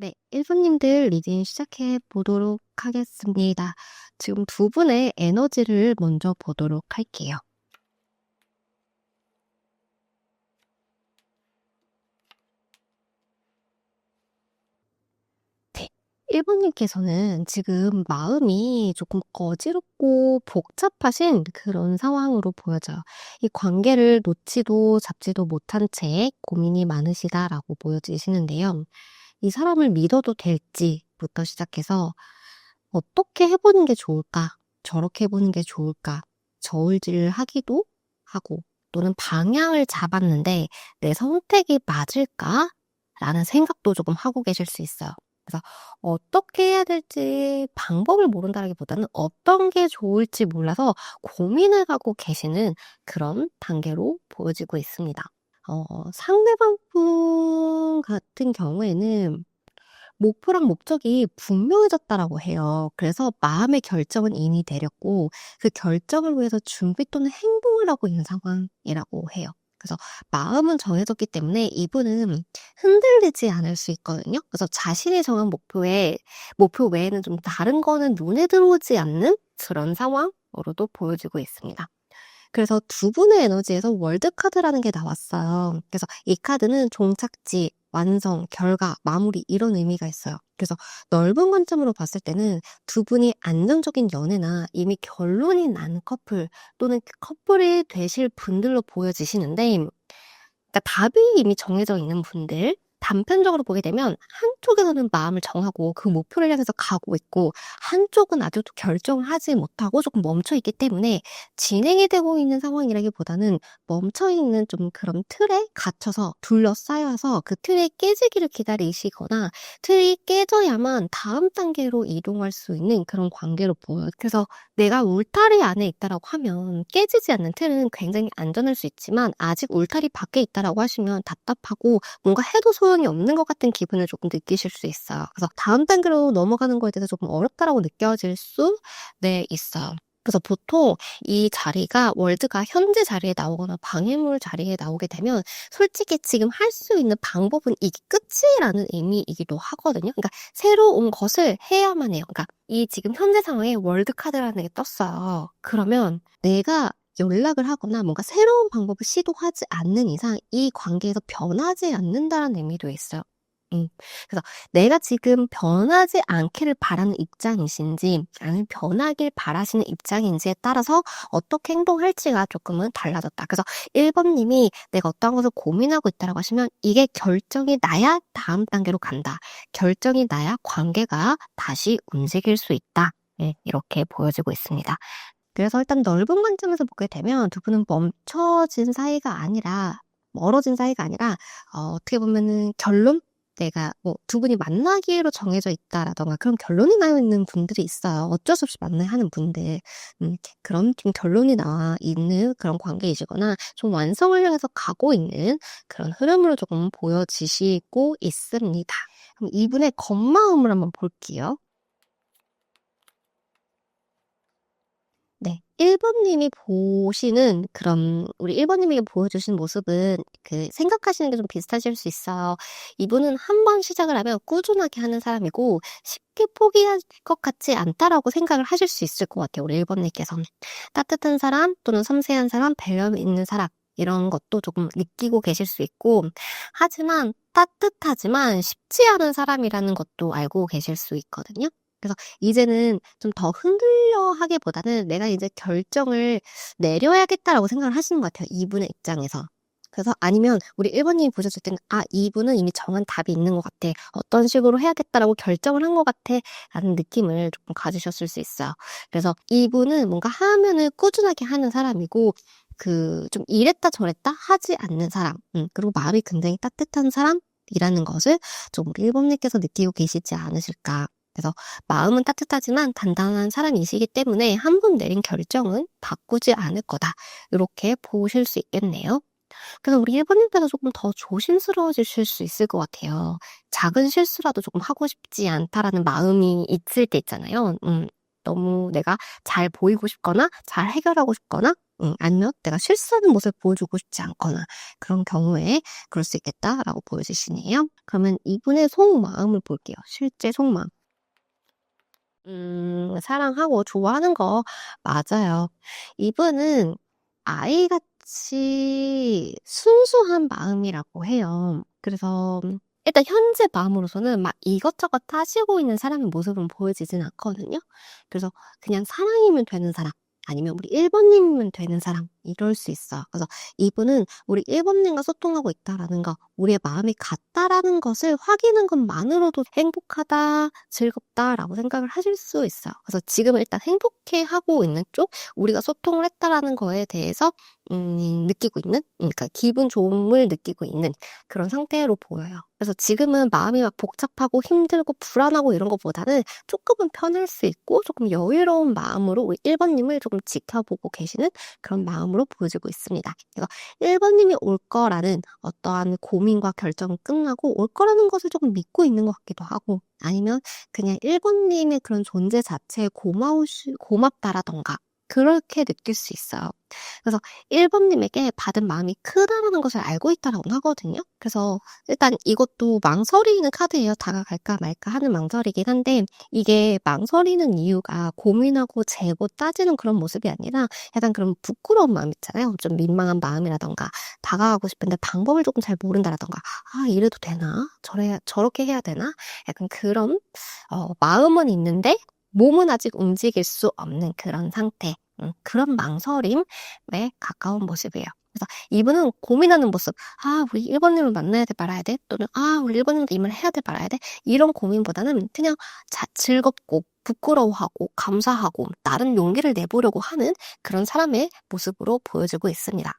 네, 1번님들 리딩 시작해 보도록 하겠습니다. 지금 두 분의 에너지를 먼저 보도록 할게요. 네, 1번님께서는 지금 마음이 조금 어지럽고 복잡하신 그런 상황으로 보여져요. 이 관계를 놓지도 잡지도 못한 채 고민이 많으시다라고 보여지시는데요. 이 사람을 믿어도 될지부터 시작해서 어떻게 해보는 게 좋을까? 저렇게 해보는 게 좋을까? 저울질하기도 하고 또는 방향을 잡았는데 내 선택이 맞을까? 라는 생각도 조금 하고 계실 수 있어요. 그래서 어떻게 해야 될지 방법을 모른다기보다는 어떤 게 좋을지 몰라서 고민을 하고 계시는 그런 단계로 보여지고 있습니다. 상대방 분 같은 경우에는 목표랑 목적이 분명해졌다라고 해요. 그래서 마음의 결정은 이미 내렸고 그 결정을 위해서 준비 또는 행동을 하고 있는 상황이라고 해요. 그래서 마음은 정해졌기 때문에 이분은 흔들리지 않을 수 있거든요. 그래서 자신이 정한 목표 외에는 좀 다른 거는 눈에 들어오지 않는 그런 상황으로도 보여지고 있습니다. 그래서 두 분의 에너지에서 월드카드라는 게 나왔어요. 그래서 이 카드는 종착지, 완성, 결과, 마무리 이런 의미가 있어요. 그래서 넓은 관점으로 봤을 때는 두 분이 안정적인 연애나 이미 결론이 난 커플 또는 커플이 되실 분들로 보여지시는데, 그러니까 답이 이미 정해져 있는 분들, 단편적으로 보게 되면 한쪽에서는 마음을 정하고 그 목표를 향해서 가고 있고 한쪽은 아직도 결정을 하지 못하고 조금 멈춰 있기 때문에 진행이 되고 있는 상황이라기보다는 멈춰 있는 좀 그런 틀에 갇혀서 둘러싸여서 그 틀이 깨지기를 기다리시거나 틀이 깨져야만 다음 단계로 이동할 수 있는 그런 관계로 보여요. 그래서 내가 울타리 안에 있다라고 하면 깨지지 않는 틀은 굉장히 안전할 수 있지만 아직 울타리 밖에 있다라고 하시면 답답하고 뭔가 해도 소용이 없는 것 같은 기분을 조금 느끼실 수 있어요. 그래서 다음 단계로 넘어가는 거에 대해서 조금 어렵다라고 느껴질 수 있어요. 그래서 보통 이 자리가 월드가 현재 자리에 나오거나 방해물 자리에 나오게 되면 솔직히 지금 할 수 있는 방법은 이게 끝이라는 의미이기도 하거든요. 그러니까 새로운 것을 해야만 해요. 그러니까 이 지금 현재 상황에 월드카드라는 게 떴어요. 그러면 내가 연락을 하거나 뭔가 새로운 방법을 시도하지 않는 이상 이 관계에서 변하지 않는다는 의미도 있어요. 그래서 내가 지금 변하지 않기를 바라는 입장이신지 아니면 변하길 바라시는 입장인지에 따라서 어떻게 행동할지가 조금은 달라졌다. 그래서 1번님이 내가 어떠한 것을 고민하고 있다고 하시면 이게 결정이 나야 다음 단계로 간다. 결정이 나야 관계가 다시 움직일 수 있다. 이렇게 보여지고 있습니다. 그래서 일단 넓은 관점에서 보게 되면 두 분은 멈춰진 사이가 아니라 멀어진 사이가 아니라 어떻게 보면은 결론? 내가 뭐 두 분이 만나기로 정해져 있다라던가 그런 결론이 나 있는 분들이 있어요. 어쩔 수 없이 만나야 하는 분들. 그런 좀 결론이 나와 있는 그런 관계이시거나 좀 완성을 향해서 가고 있는 그런 흐름으로 조금 보여지시고 있습니다. 그럼 이분의 겉마음을 한번 볼게요. 네. 1번님이 보시는 그런 우리 1번님에게 보여주신 모습은 그 생각하시는 게 좀 비슷하실 수 있어요. 이분은 한 번 시작을 하면 꾸준하게 하는 사람이고 쉽게 포기할 것 같지 않다라고 생각을 하실 수 있을 것 같아요. 우리 1번님께서는. 따뜻한 사람 또는 섬세한 사람, 배려 있는 사람 이런 것도 조금 느끼고 계실 수 있고 하지만 따뜻하지만 쉽지 않은 사람이라는 것도 알고 계실 수 있거든요. 그래서 이제는 좀 더 흔들려 하기보다는 '내가 이제 결정을 내려야겠다.'라고 생각을 하시는 것 같아요, 이분의 입장에서. 그래서 아니면 우리 1번님이 보셨을 때는 '아 이분은 이미 정한 답이 있는 것 같아. 어떤 식으로 해야겠다.'라고 결정을 한 것 같아.'라는 느낌을 조금 가지셨을 수 있어요. 그래서 이분은 뭔가 하면은 꾸준하게 하는 사람이고 그 좀 이랬다 저랬다 하지 않는 사람 그리고 마음이 굉장히 따뜻한 사람이라는 것을 좀 우리 1번님께서 느끼고 계시지 않으실까. 그래서 마음은 따뜻하지만 단단한 사람이시기 때문에 한 번 내린 결정은 바꾸지 않을 거다. 이렇게 보실 수 있겠네요. 그래서 우리 1번님께서 조금 더 조심스러워지실 수 있을 것 같아요. 작은 실수라도 조금 하고 싶지 않다라는 마음이 있을 때 있잖아요. 너무 내가 잘 보이고 싶거나 잘 해결하고 싶거나 아니면 내가 실수하는 모습을 보여주고 싶지 않거나 그런 경우에 그럴 수 있겠다라고 보여지시네요. 그러면 이분의 속마음을 볼게요. 실제 속마음. 사랑하고 좋아하는 거 맞아요. 이분은 아이같이 순수한 마음이라고 해요. 그래서 일단 현재 마음으로서는 막 이것저것 따지고 있는 사람의 모습은 보여지진 않거든요. 그래서 그냥 사랑이면 되는 사람, 아니면 우리 1번 님이면 되는 사람, 이럴 수 있어요. 그래서 이분은 우리 1번 님과 소통하고 있다라는 거, 우리의 마음이 같다라는 것을 확인한 것만으로도 행복하다, 즐겁다라고 생각을 하실 수 있어요. 그래서 지금은 일단 행복해하고 있는 쪽, 우리가 소통을 했다라는 거에 대해서 느끼고 있는, 그러니까 기분 좋음을 느끼고 있는 그런 상태로 보여요. 그래서 지금은 마음이 막 복잡하고 힘들고 불안하고 이런 것보다는 조금은 편할 수 있고 조금 여유로운 마음으로 우리 1번 님을 조금 지켜보고 계시는 그런 마음으로 보여지고 있습니다. 그래서 1번 님이 올 거라는 어떠한 고민과 결정은 끝나고 올 거라는 것을 조금 믿고 있는 것 같기도 하고, 아니면 그냥 1번 님의 그런 존재 자체에 고맙다라던가 그렇게 느낄 수 있어요. 그래서 1번 님에게 받은 마음이 크다라는 것을 알고 있다라고 하거든요. 그래서 일단 이것도 망설이는 카드예요. 다가갈까 말까 하는 망설이긴 한데, 이게 망설이는 이유가 고민하고 재고 따지는 그런 모습이 아니라 약간 그런 부끄러운 마음 있잖아요. 좀 민망한 마음이라던가, 다가가고 싶은데 방법을 조금 잘 모른다라던가, 아, 이래도 되나? 저렇게 해야 되나? 약간 그런 마음은 있는데 몸은 아직 움직일 수 없는 그런 상태. 그런 망설임에 가까운 모습이에요. 그래서 이분은 고민하는 모습, 아, 우리 1번님을 만나야 돼, 말아야 돼? 또는, 아, 우리 1번님도 이 말 해야 돼, 말아야 돼? 이런 고민보다는 그냥 즐겁고, 부끄러워하고, 감사하고, 나름 용기를 내보려고 하는 그런 사람의 모습으로 보여지고 있습니다.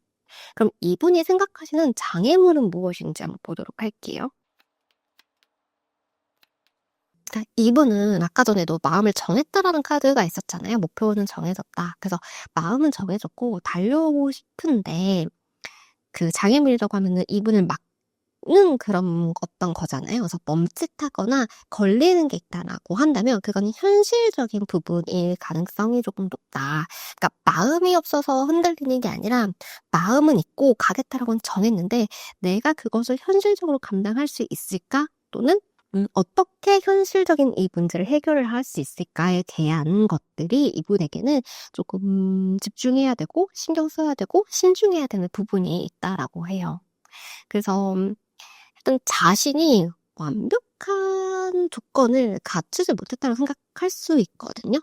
그럼 이분이 생각하시는 장애물은 무엇인지 한번 보도록 할게요. 이분은 아까 전에도 마음을 정했다라는 카드가 있었잖아요. 목표는 정해졌다. 그래서 마음은 정해졌고 달려오고 싶은데, 그 장애물이라고 하면은 이분을 막는 그런 어떤 거잖아요. 그래서 멈칫하거나 걸리는 게 있다라고 한다면 그건 현실적인 부분일 가능성이 조금 높다. 그러니까 마음이 없어서 흔들리는 게 아니라 마음은 있고 가겠다라고는 정했는데 내가 그것을 현실적으로 감당할 수 있을까? 또는 어떻게 현실적인 이 문제를 해결을 할 수 있을까에 대한 것들이 이분에게는 조금 집중해야 되고 신경 써야 되고 신중해야 되는 부분이 있다라고 해요. 그래서 일단 자신이 완벽한 조건을 갖추지 못했다고 생각할 수 있거든요.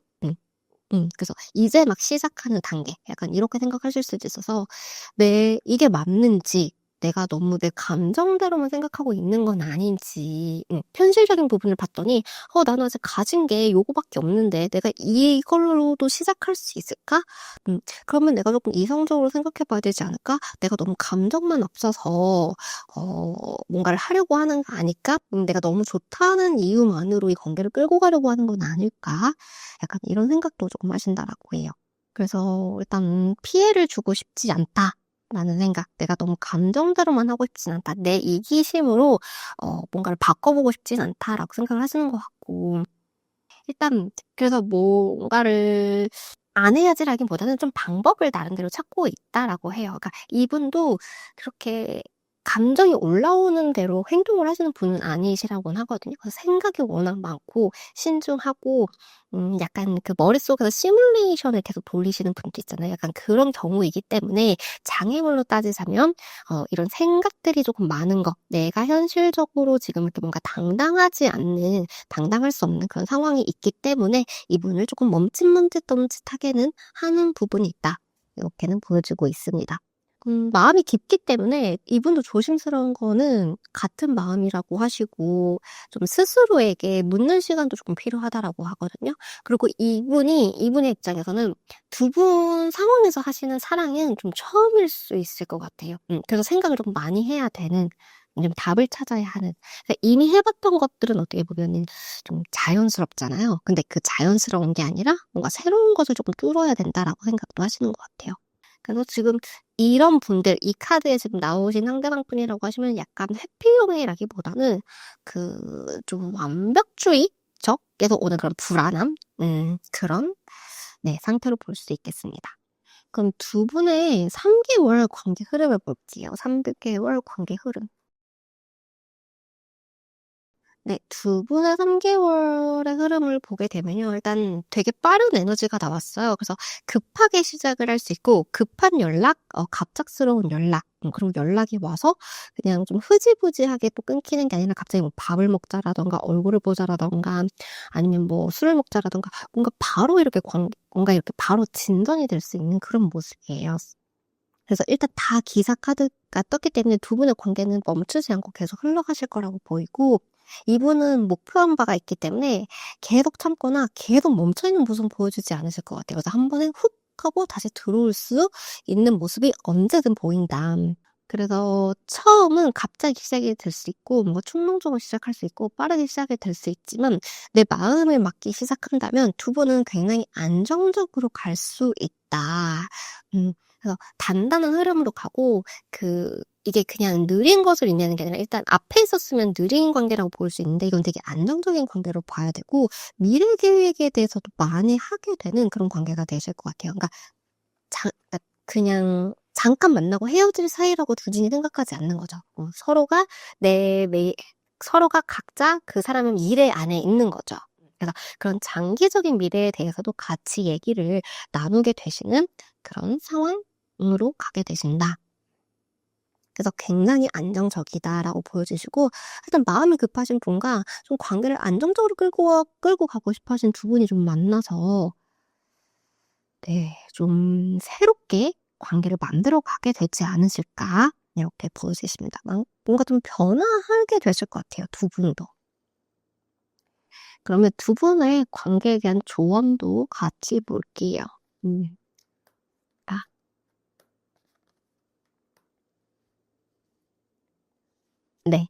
그래서 이제 막 시작하는 단계, 약간 이렇게 생각하실 수도 있어서 이게 맞는지, 내가 너무 내 감정대로만 생각하고 있는 건 아닌지, 현실적인 부분을 봤더니 나는 아직 가진 게 요거밖에 없는데 내가 이걸로도 시작할 수 있을까? 그러면 내가 조금 이성적으로 생각해 봐야 되지 않을까? 내가 너무 감정만 앞서서 뭔가를 하려고 하는 거 아닐까? 내가 너무 좋다는 이유만으로 이 관계를 끌고 가려고 하는 건 아닐까? 약간 이런 생각도 조금 하신다라고 해요. 그래서 일단 피해를 주고 싶지 않다라는 생각, 내가 너무 감정대로만 하고 싶진 않다, 내 이기심으로 뭔가를 바꿔보고 싶진 않다라고 생각을 하시는 것 같고, 일단 그래서 뭔가를 안 해야지라기보다는 좀 방법을 나름대로 찾고 있다라고 해요. 그러니까 이분도 그렇게 감정이 올라오는 대로 행동을 하시는 분은 아니시라고는 하거든요. 그래서 생각이 워낙 많고 신중하고 약간 그 머릿속에서 시뮬레이션을 계속 돌리시는 분도 있잖아요. 약간 그런 경우이기 때문에 장애물로 따지자면 이런 생각들이 조금 많은 것, 내가 현실적으로 지금 이렇게 뭔가 당당할 수 없는 그런 상황이 있기 때문에 이분을 조금 멈칫멈칫하게는 하는 부분이 있다. 이렇게는 보여주고 있습니다. 마음이 깊기 때문에 이분도 조심스러운 거는 같은 마음이라고 하시고, 좀 스스로에게 묻는 시간도 조금 필요하다라고 하거든요. 그리고 이분의 입장에서는 두 분 상황에서 하시는 사랑은 좀 처음일 수 있을 것 같아요. 그래서 생각을 좀 많이 해야 되는, 좀 답을 찾아야 하는. 그러니까 이미 해봤던 것들은 어떻게 보면은 좀 자연스럽잖아요. 근데 그 자연스러운 게 아니라 뭔가 새로운 것을 조금 뚫어야 된다라고 생각도 하시는 것 같아요. 그래서 지금 이런 분들, 이 카드에 지금 나오신 상대방 분이라고 하시면 약간 회피형이라기보다는 좀 완벽주의적에서 오는 그런 불안함, 그런 상태로 볼 수 있겠습니다. 그럼 두 분의 3개월 관계 흐름을 볼게요. 3개월 관계 흐름. 네. 두 분의 3개월의 흐름을 보게 되면요. 일단 되게 빠른 에너지가 나왔어요. 그래서 급하게 시작을 할 수 있고 급한 연락, 갑작스러운 연락, 그리고 연락이 와서 그냥 좀 흐지부지하게 또 끊기는 게 아니라 갑자기 뭐 밥을 먹자라든가 얼굴을 보자라든가 아니면 뭐 술을 먹자라든가 뭔가 바로 이렇게 뭔가 이렇게 바로 진전이 될 수 있는 그런 모습이에요. 그래서 일단 다 기사 카드가 떴기 때문에 두 분의 관계는 멈추지 않고 계속 흘러가실 거라고 보이고 이분은 목표한 바가 있기 때문에 계속 참거나 계속 멈춰 있는 모습은 보여주지 않으실 것 같아요. 그래서 한 번에 훅 하고 다시 들어올 수 있는 모습이 언제든 보인다. 그래서 처음은 갑자기 시작이 될 수 있고 뭔가 충동적으로 시작할 수 있고 빠르게 시작이 될 수 있지만 내 마음에 맞기 시작한다면 두 분은 굉장히 안정적으로 갈 수 있다. 그래서 단단한 흐름으로 가고 이게 그냥 느린 것을 의미하는 게 아니라 일단 앞에 있었으면 느린 관계라고 볼 수 있는데 이건 되게 안정적인 관계로 봐야 되고 미래 계획에 대해서도 많이 하게 되는 그런 관계가 되실 것 같아요. 그러니까 그냥 잠깐 만나고 헤어질 사이라고 두진이 생각하지 않는 거죠. 서로가 각자 그 사람의 미래 안에 있는 거죠. 그래서 그런 장기적인 미래에 대해서도 같이 얘기를 나누게 되시는 그런 상황으로 가게 되신다. 그래서 굉장히 안정적이다라고 보여주시고 일단 마음이 급하신 분과 좀 관계를 안정적으로 끌고 가고 싶어 하신 두 분이 좀 만나서 네, 좀 새롭게 관계를 만들어 가게 되지 않으실까 이렇게 보여지십니다. 뭔가 좀 변화하게 되실 것 같아요, 두 분도. 그러면 두 분의 관계에 대한 조언도 같이 볼게요. 음. 아. 네.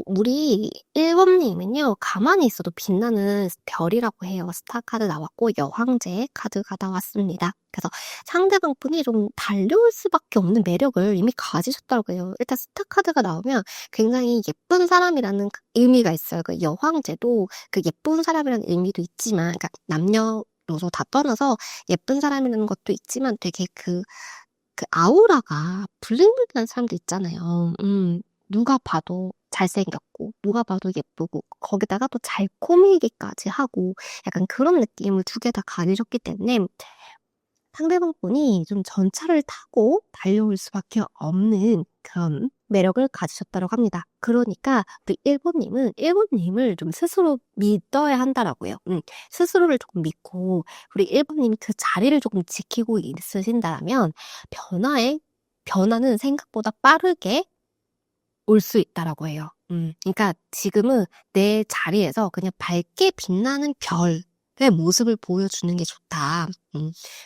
우리 1 번님은요. 가만히 있어도 빛나는 별이라고 해요. 스타 카드 나왔고 여황제 카드가 나왔습니다. 그래서 상대방 분이 좀 달려올 수밖에 없는 매력을 이미 가지셨다고 해요. 일단 스타 카드가 나오면 굉장히 예쁜 사람이라는 의미가 있어요. 그 여황제도 그 예쁜 사람이라는 의미도 있지만 그러니까 남녀노소 다 떠나서 예쁜 사람이라는 것도 있지만 되게 아우라가 블링블링한 사람도 있잖아요. 누가 봐도 잘생겼고 누가 봐도 예쁘고 거기다가 또 잘 꾸미기까지 하고 약간 그런 느낌을 두 개 다 가지셨기 때문에 상대방 분이 좀 전차를 타고 달려올 수밖에 없는 그런 매력을 가지셨다고 합니다. 그러니까 우리 1 번님은 1 번님을 좀 스스로 믿어야 한다라고요. 스스로를 조금 믿고 우리 1 번님이 그 자리를 조금 지키고 있으신다면 변화는 생각보다 빠르게 올 수 있다라고 해요. 그러니까 지금은 내 자리에서 그냥 밝게 빛나는 별의 모습을 보여주는 게 좋다.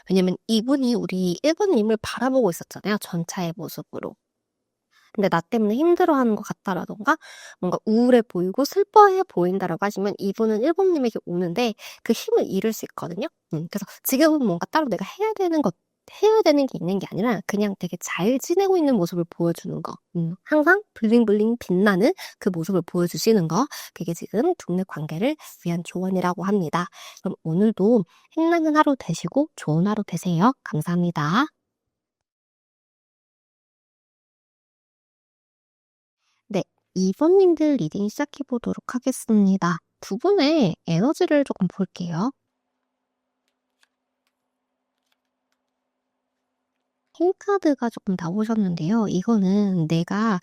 왜냐면 이분이 우리 1 번님을 바라보고 있었잖아요, 전차의 모습으로. 근데 나 때문에 힘들어하는 것 같다라던가 뭔가 우울해 보이고 슬퍼해 보인다라고 하시면 이분은 1 번님에게 오는데 그 힘을 잃을 수 있거든요. 그래서 지금은 뭔가 따로 내가 해야 되는 게 있는 게 아니라 그냥 되게 잘 지내고 있는 모습을 보여주는 거. 항상 블링블링 빛나는 그 모습을 보여주시는 거. 그게 지금 두 분의 관계를 위한 조언이라고 합니다. 그럼 오늘도 힘나는 하루 되시고 좋은 하루 되세요. 감사합니다. 네. 2 번님들 리딩 시작해 보도록 하겠습니다. 두 분의 에너지를 조금 볼게요. 킹 카드가 조금 나오셨는데요. 이거는 내가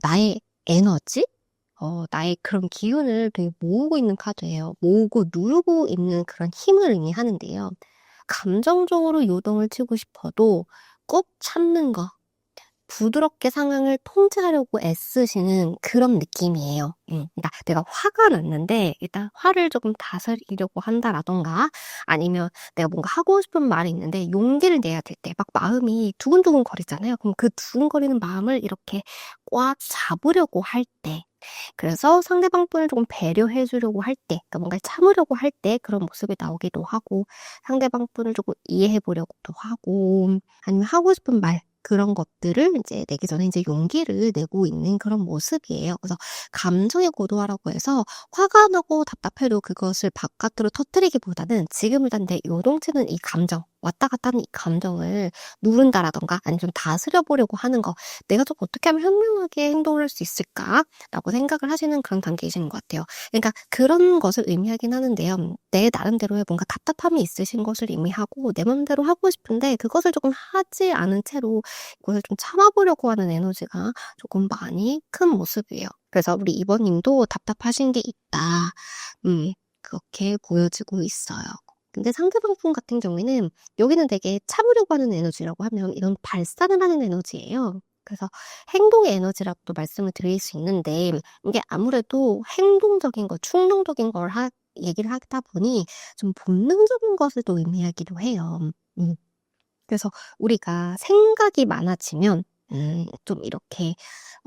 나의 에너지? 나의 그런 기운을 되게 모으고 있는 카드예요. 모으고 누르고 있는 그런 힘을 의미하는데요. 감정적으로 요동을 치고 싶어도 꾹 참는 거. 부드럽게 상황을 통제하려고 애쓰시는 그런 느낌이에요. 그러니까 내가 화가 났는데 일단 화를 조금 다스리려고 한다라던가 아니면 내가 뭔가 하고 싶은 말이 있는데 용기를 내야 될 때 막 마음이 두근두근 거리잖아요. 그럼 그 두근거리는 마음을 이렇게 꽉 잡으려고 할 때 그래서 상대방 분을 조금 배려해 주려고 할 때 그러니까 뭔가를 참으려고 할 때 그런 모습이 나오기도 하고 상대방 분을 조금 이해해 보려고도 하고 아니면 하고 싶은 말 그런 것들을 이제 내기 전에 이제 용기를 내고 있는 그런 모습이에요. 그래서 감정의 고도화라고 해서 화가 나고 답답해도 그것을 바깥으로 터뜨리기보다는 지금 일단 내 요동치는 이 감정 왔다 갔다 하는 이 감정을 누른다라든가 아니면 좀 다스려 보려고 하는 거, '내가 좀 어떻게 하면 현명하게 행동을 할 수 있을까?'라고 생각을 하시는 그런 단계이신 것 같아요. 그러니까 그런 것을 의미하긴 하는데요. 내 나름대로의 뭔가 답답함이 있으신 것을 의미하고 내 맘대로 하고 싶은데 그것을 조금 하지 않은 채로 그걸 좀 참아 보려고 하는 에너지가 조금 많이 큰 모습이에요. 그래서 우리 2번 님도 답답하신 게 있다. 그렇게 보여지고 있어요. 근데 상대방 분 같은 경우에는 여기는 되게 참으려고 하는 에너지라고 하면 이런 발산을 하는 에너지예요. 그래서 행동의 에너지라고도 말씀을 드릴 수 있는데 이게 아무래도 행동적인 거, 충동적인 걸 얘기를 하다 보니 좀 본능적인 것을 또 의미하기도 해요. 음. 그래서 우리가 생각이 많아지면 좀 이렇게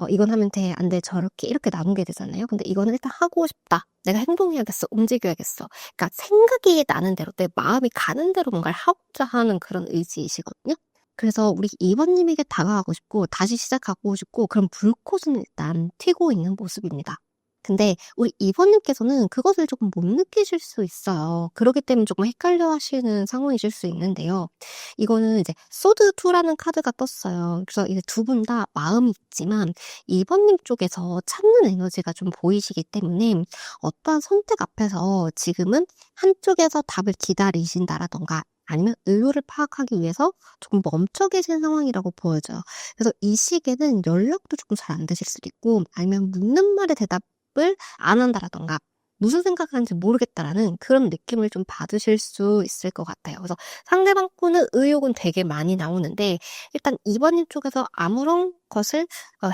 '이건 하면 돼. 안 돼. 저렇게.' 이렇게 나누게 되잖아요. 근데 이거는 일단 '하고 싶다. 내가 행동해야겠어. 움직여야겠어.' 그러니까 생각이 나는 대로 내 마음이 가는 대로 뭔가를 하고자 하는 그런 의지이시거든요. 그래서 우리 2번 님에게 다가가고 싶고 다시 시작하고 싶고 그런 불꽃은 일단 튀고 있는 모습입니다. 근데 우리 2번 님께서는 그것을 조금 못 느끼실 수 있어요. 그러기 때문에 조금 헷갈려 하시는 상황이실 수 있는데요. 이거는 이제 소드 2라는 카드가 떴어요. 그래서 이제 두 분 다 마음이 있지만 2번 님 쪽에서 찾는 에너지가 좀 보이시기 때문에 어떠한 선택 앞에서 지금은 한쪽에서 답을 기다리신다라든가 아니면 의도를 파악하기 위해서 조금 멈춰 계신 상황이라고 보여져요. 그래서 이 시기에는 연락도 조금 잘 안 되실 수도 있고 아니면 묻는 말에 대답을 안 한다라든가 무슨 생각하는지 모르겠다라는 그런 느낌을 좀 받으실 수 있을 것 같아요. 그래서 상대방 분의 의욕은 되게 많이 나오는데 일단 2번 님 쪽에서 아무런 것을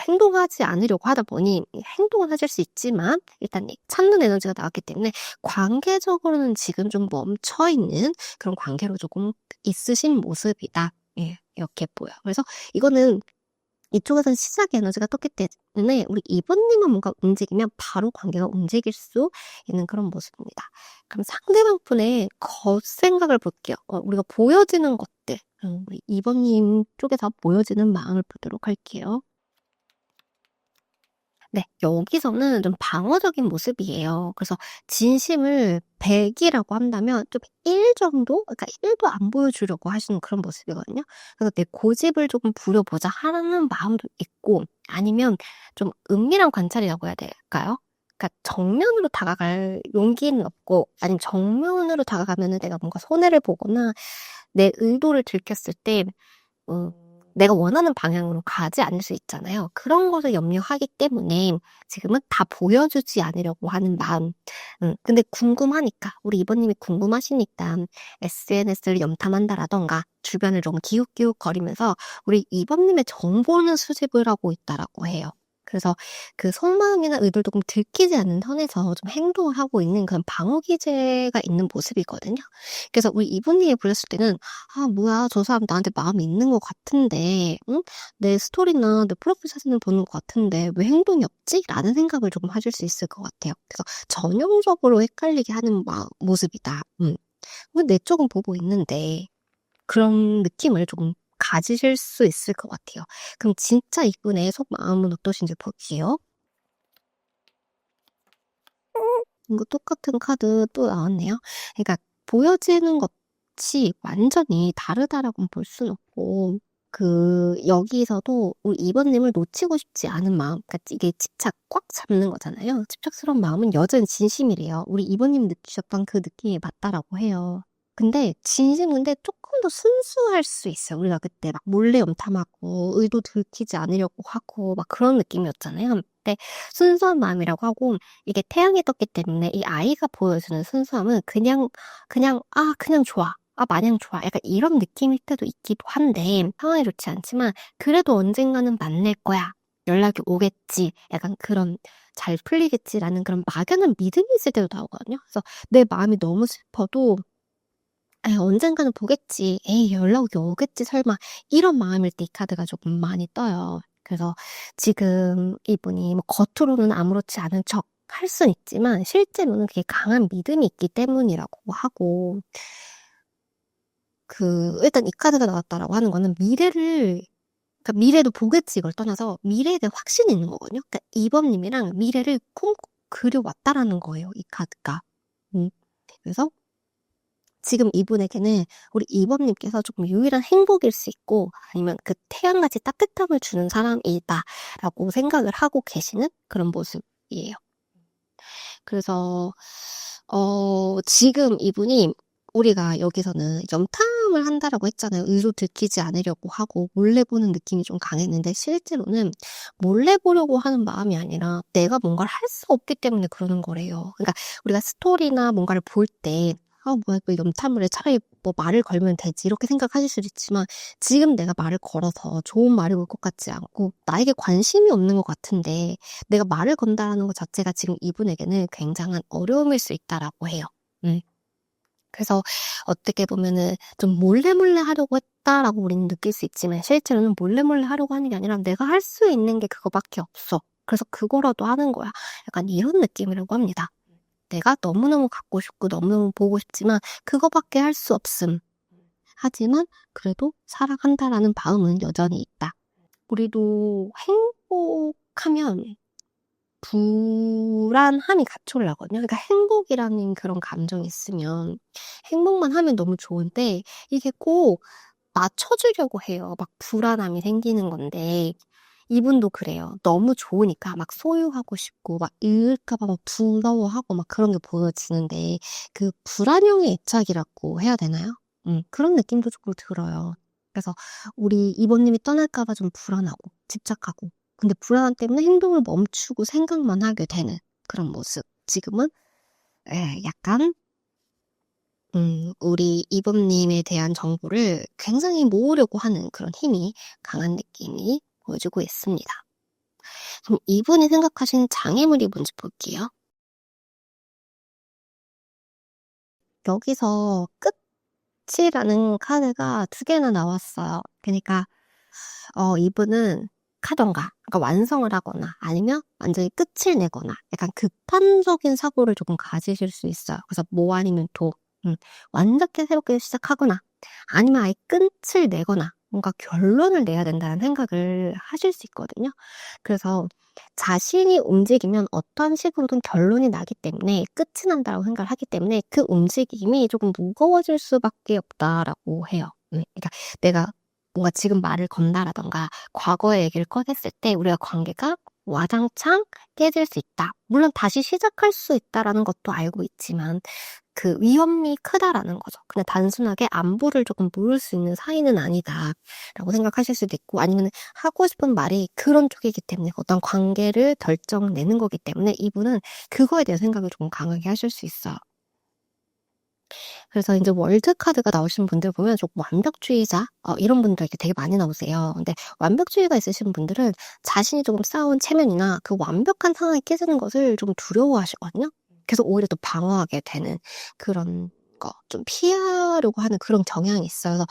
행동하지 않으려고 하다 보니 행동은 하실 수 있지만 일단 이 찾는 에너지가 나왔기 때문에 관계적으로는 지금 좀 멈춰 있는 그런 관계로 조금 있으신 모습이다. 예. 이렇게 보여요. 그래서 이거는 이쪽에서는 시작 에너지가 떴기 때문에 우리 2번 님만 뭔가 움직이면 바로 관계가 움직일 수 있는 그런 모습입니다. 그럼 상대방 분의 겉생각을 볼게요. 우리가 보여지는 것들, 우리 2번 님 쪽에서 보여지는 마음을 보도록 할게요. 네. 여기서는 좀 방어적인 모습이에요. 그래서 진심을 100이라고 한다면 좀 1 정도? 그러니까 1도 안 보여주려고 하시는 그런 모습이거든요. 그래서 '내 고집을 조금 부려보자.' 하는 마음도 있고 아니면 좀 은밀한 관찰이라고 해야 될까요? 그러니까 정면으로 다가갈 용기는 없고 아니면 정면으로 다가가면은 내가 뭔가 손해를 보거나 내 의도를 들켰을 때 내가 원하는 방향으로 가지 않을 수 있잖아요. 그런 것을 염려하기 때문에 지금은 다 보여주지 않으려고 하는 마음. 근데 궁금하니까 우리 2번 님이 궁금하시니까 SNS를 염탐한다라든가 주변을 좀 기웃기웃거리면서 우리 2번 님의 정보는 수집을 하고 있다라고 해요. 그래서 그 속마음이나 의도를 조금 들키지 않는 선에서 좀 행동을 하고 있는 그런 방어 기제가 있는 모습이거든요. 그래서 우리 2번 님이 보셨을 때는 '아 뭐야. 저 사람 나한테 마음이 있는 것 같은데 응? 내 스토리나 내 프로필 사진을 보는 것 같은데 왜 행동이 없지?' 라는 생각을 조금 하실 수 있을 것 같아요. 그래서 전형적으로 헷갈리게 하는 모습이다. 내 쪽은 보고 있는데 그런 느낌을 조금 가지실 수 있을 것 같아요. 그럼 진짜 이분의 속마음은 어떠신지 볼게요. 이거 똑같은 카드 또 나왔네요. 그러니까 보여지는 것이 완전히 다르다라고는 볼 수는 없고 여기서도 우리 2번 님을 놓치고 싶지 않은 마음, 그러니까 이게 집착 꽉 잡는 거잖아요. 집착스러운 마음은 여전히 진심이래요. 우리 2번 님 느끼셨던 그 느낌이 맞다라고 해요. 근데 진심인데 조금 더 순수할 수 있어요. 우리가 그때 막 몰래 염탐하고 의도 들키지 않으려고 하고 막 그런 느낌이었잖아요. 근데 순수한 마음이라고 하고 이게 태양이 떴기 때문에 이 아이가 보여주는 순수함은 그냥 좋아. 아 마냥 좋아. 약간 이런 느낌일 때도 있기도 한데 상황이 좋지 않지만 그래도 언젠가는 만날 거야. 연락이 오겠지. 약간 그런 '잘 풀리겠지.'라는 그런 막연한 믿음이 있을 때도 나오거든요. 그래서 내 마음이 너무 슬퍼도 '에이 언젠가는 보겠지. 에이 연락이 오겠지 설마.' 이런 마음일 때 이 카드가 조금 많이 떠요. 그래서 지금 이분이 뭐 겉으로는 아무렇지 않은 척 할 수는 있지만 실제로는 그게 강한 믿음이 있기 때문이라고 하고 일단 이 카드가 나왔다라고 하는 거는 그러니까 '미래도 보겠지.' 이걸 떠나서 미래에 대한 확신이 있는 거거든요. 그러니까 2번 님이랑 미래를 콩콩 그려 왔다라는 거예요, 이 카드가. 음. 그래서 지금 이분에게는 우리 이번님께서 조금 유일한 행복일 수 있고 아니면 그 태양같이 따뜻함을 주는 사람이다라고 생각을 하고 계시는 그런 모습이에요. 그래서 지금 이분이 우리가 여기서는 염탐을 한다라고 했잖아요. 의도 들키지 않으려고 하고 몰래 보는 느낌이 좀 강했는데 실제로는 몰래 보려고 하는 마음이 아니라 내가 뭔가를 할 수 없기 때문에 그러는 거래요. 그러니까 우리가 스토리나 뭔가를 볼 때 뭐야 그 염탐을 해 차라리 뭐 말을 걸면 되지 이렇게 생각하실 수도 있지만 지금 내가 말을 걸어서 좋은 말이 올 것 같지 않고 나에게 관심이 없는 것 같은데 내가 말을 건다라는 것 자체가 지금 이분에게는 굉장한 어려움일 수 있다라고 해요. 그래서 어떻게 보면은 좀 몰래 하려고 했다라고 우리는 느낄 수 있지만 실제로는 몰래 하려고 하는 게 아니라 내가 할 수 있는 게 그거밖에 없어. 그래서 그거라도 하는 거야. 약간 이런 느낌이라고 합니다. 내가 너무너무 갖고 싶고 너무너무 보고 싶지만 그거밖에 할 수 없음. 하지만 그래도 사랑한다라는 마음은 여전히 있다. 우리도 행복하면 불안함이 같이 올라거든요. 그러니까 행복이라는 그런 감정이 있으면 행복만 하면 너무 좋은데 이게 꼭 맞춰주려고 해요. 막 불안함이 생기는 건데 이분도 그래요. 너무 좋으니까 막 소유하고 싶고 막 잃을까 봐 막 부러워하고 막 그런 게 보여지는데 그 불안형의 애착이라고 해야 되나요? 그런 느낌도 조금 들어요. 그래서 우리 이번님이 떠날까 봐 좀 불안하고 집착하고 근데 불안함 때문에 행동을 멈추고 생각만 하게 되는 그런 모습. 지금은 약간 우리 이번님에 대한 정보를 굉장히 모으려고 하는 그런 힘이 강한 느낌이 보여주고 있습니다. 그럼 이분이 생각하시는 장애물이 뭔지 볼게요. 여기서 끝이라는 카드가 2개나 나왔어요. 그러니까 이분은 하던가 그러니까 완성을 하거나 아니면 완전히 끝을 내거나 약간 급한적인 사고를 조금 가지실 수 있어요. 그래서 뭐 아니면 도 완벽히 새롭게 시작하거나 아니면 아예 끝을 내거나 뭔가 결론을 내야 된다는 생각을 하실 수 있거든요. 그래서 자신이 움직이면 어떤 식으로든 결론이 나기 때문에 끝이 난다고 생각을 하기 때문에 그 움직임이 조금 무거워질 수밖에 없다라고 해요. 그러니까 내가 뭔가 지금 말을 건다라던가 과거의 얘기를 꺼냈을 때 우리가 관계가 와장창 깨질 수 있다. 물론 다시 시작할 수 있다라는 것도 알고 있지만 그 위험이 크다라는 거죠. 그냥 단순하게 안부를 조금 물을 수 있는 사이는 아니다라고 생각하실 수도 있고 아니면 하고 싶은 말이 그런 쪽이기 때문에 어떤 관계를 결정내는 거기 때문에 이분은 그거에 대한 생각을 조금 강하게 하실 수 있어요. 그래서 이제 월드 카드가 나오신 분들 보면 조금 완벽주의자 이런 분들 이렇게 되게 많이 나오세요. 근데 완벽주의가 있으신 분들은 자신이 조금 쌓아온 체면이나 그 완벽한 상황이 깨지는 것을 좀 두려워하시거든요. 그래서 오히려 또 방어하게 되는 그런 거 좀 피하려고 하는 그런 경향이 있어요. 그래서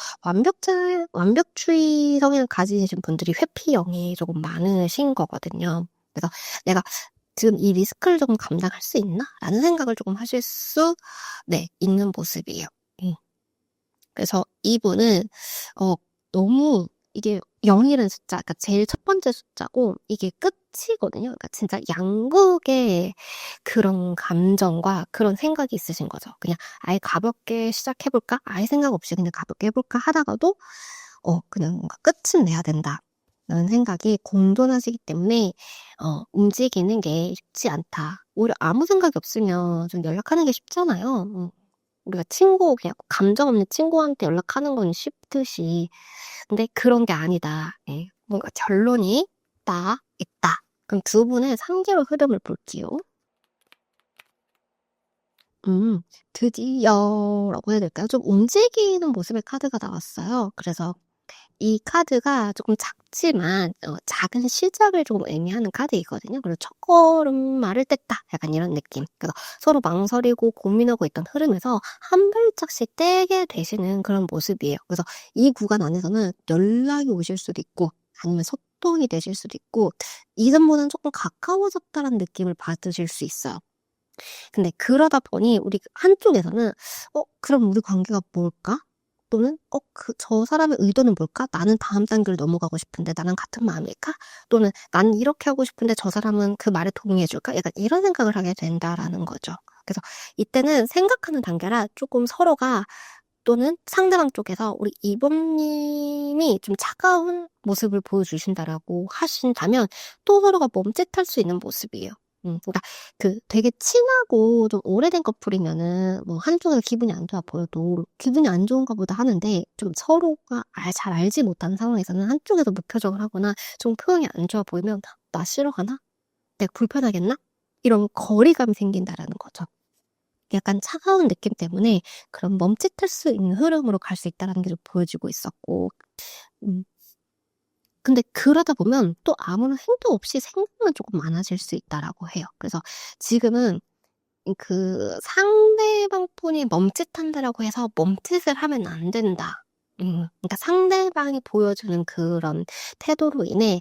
완벽주의 성향을 가지신 분들이 회피형이 조금 많으신 거거든요. 그래서 내가 지금 이 리스크를 조금 감당할 수 있나? 라는 생각을 조금 하실 수 있는 모습이에요. 그래서 이분은 너무 이게 0이라는 숫자, 그러니까 제일 첫 번째 숫자고 이게 끝이거든요. 그러니까 진짜 양극의 그런 감정과 그런 생각이 있으신 거죠. 그냥 아예 가볍게 시작해볼까? 아예 생각 없이 그냥 가볍게 해볼까? 하다가도 그냥 뭔가 끝은 내야 된다. 라는 생각이 공존하시기 때문에 움직이는 게 쉽지 않다. 오히려 아무 생각이 없으면 좀 연락하는 게 쉽잖아요. 우리가 그냥 감정 없는 친구한테 연락하는 건 쉽듯이. 근데 그런 게 아니다. 예. 뭔가 결론이 있다. 그럼 두 분의 3개월 흐름을 볼게요. 드디어라고 해야 될까요? 좀 움직이는 모습의 카드가 나왔어요. 그래서 이 카드가 조금 작지만 작은 시작을 조금 의미하는 카드이거든요. 그리고 첫걸음말을 뗐다. 약간 이런 느낌. 그래서 서로 망설이고 고민하고 있던 흐름에서 한 발짝씩 떼게 되시는 그런 모습이에요. 그래서 이 구간 안에서는 연락이 오실 수도 있고 아니면 소통이 되실 수도 있고 이전보다는 조금 가까워졌다는 느낌을 받으실 수 있어요. 근데 그러다 보니 우리 한쪽에서는 그럼 우리 관계가 뭘까? 또는 저 사람의 의도는 뭘까? 나는 다음 단계를 넘어가고 싶은데 나랑 같은 마음일까? 또는 나는 이렇게 하고 싶은데 저 사람은 그 말에 동의해 줄까? 약간 이런 생각을 하게 된다라는 거죠. 그래서 이때는 생각하는 단계라 조금 서로가 또는 상대방 쪽에서 우리 이범님이 좀 차가운 모습을 보여주신다라고 하신다면 또 서로가 멈칫할 수 있는 모습이에요. 그러니까 되게 친하고 좀 오래된 커플이면은 뭐 한쪽에서 기분이 안 좋아 보여도 기분이 안 좋은가 보다 하는데 좀 서로가 잘 알지 못하는 상황에서는 한쪽에서 무표정을 하거나 좀 표정이 안 좋아 보이면 나 싫어하나? 내가 불편하겠나? 이런 거리감이 생긴다라는 거죠. 약간 차가운 느낌 때문에 그런 멈칫할 수 있는 흐름으로 갈 수 있다는 게 좀 보여지고 있었고, 음, 근데 그러다 보면 또 아무런 행동 없이 생각만 조금 많아질 수 있다라고 해요. 그래서 지금은 상대방 분이 멈칫한다라고 해서 멈칫을 하면 안 된다. 그러니까 상대방이 보여주는 그런 태도로 인해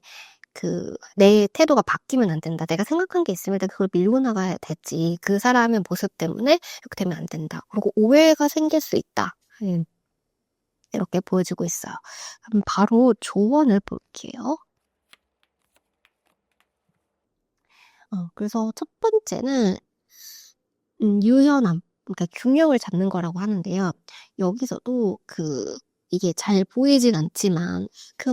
내 태도가 바뀌면 안 된다. 내가 생각한 게 있으면 내가 그걸 밀고 나가야 되지. 그 사람의 모습 때문에 이렇게 되면 안 된다. 그리고 오해가 생길 수 있다. 이렇게 보여지고 있어요. 그럼 바로 조언을 볼게요. 그래서 첫 번째는 유연함, 그러니까 균형을 잡는 거라고 하는데요. 여기서도 이게 잘 보이진 않지만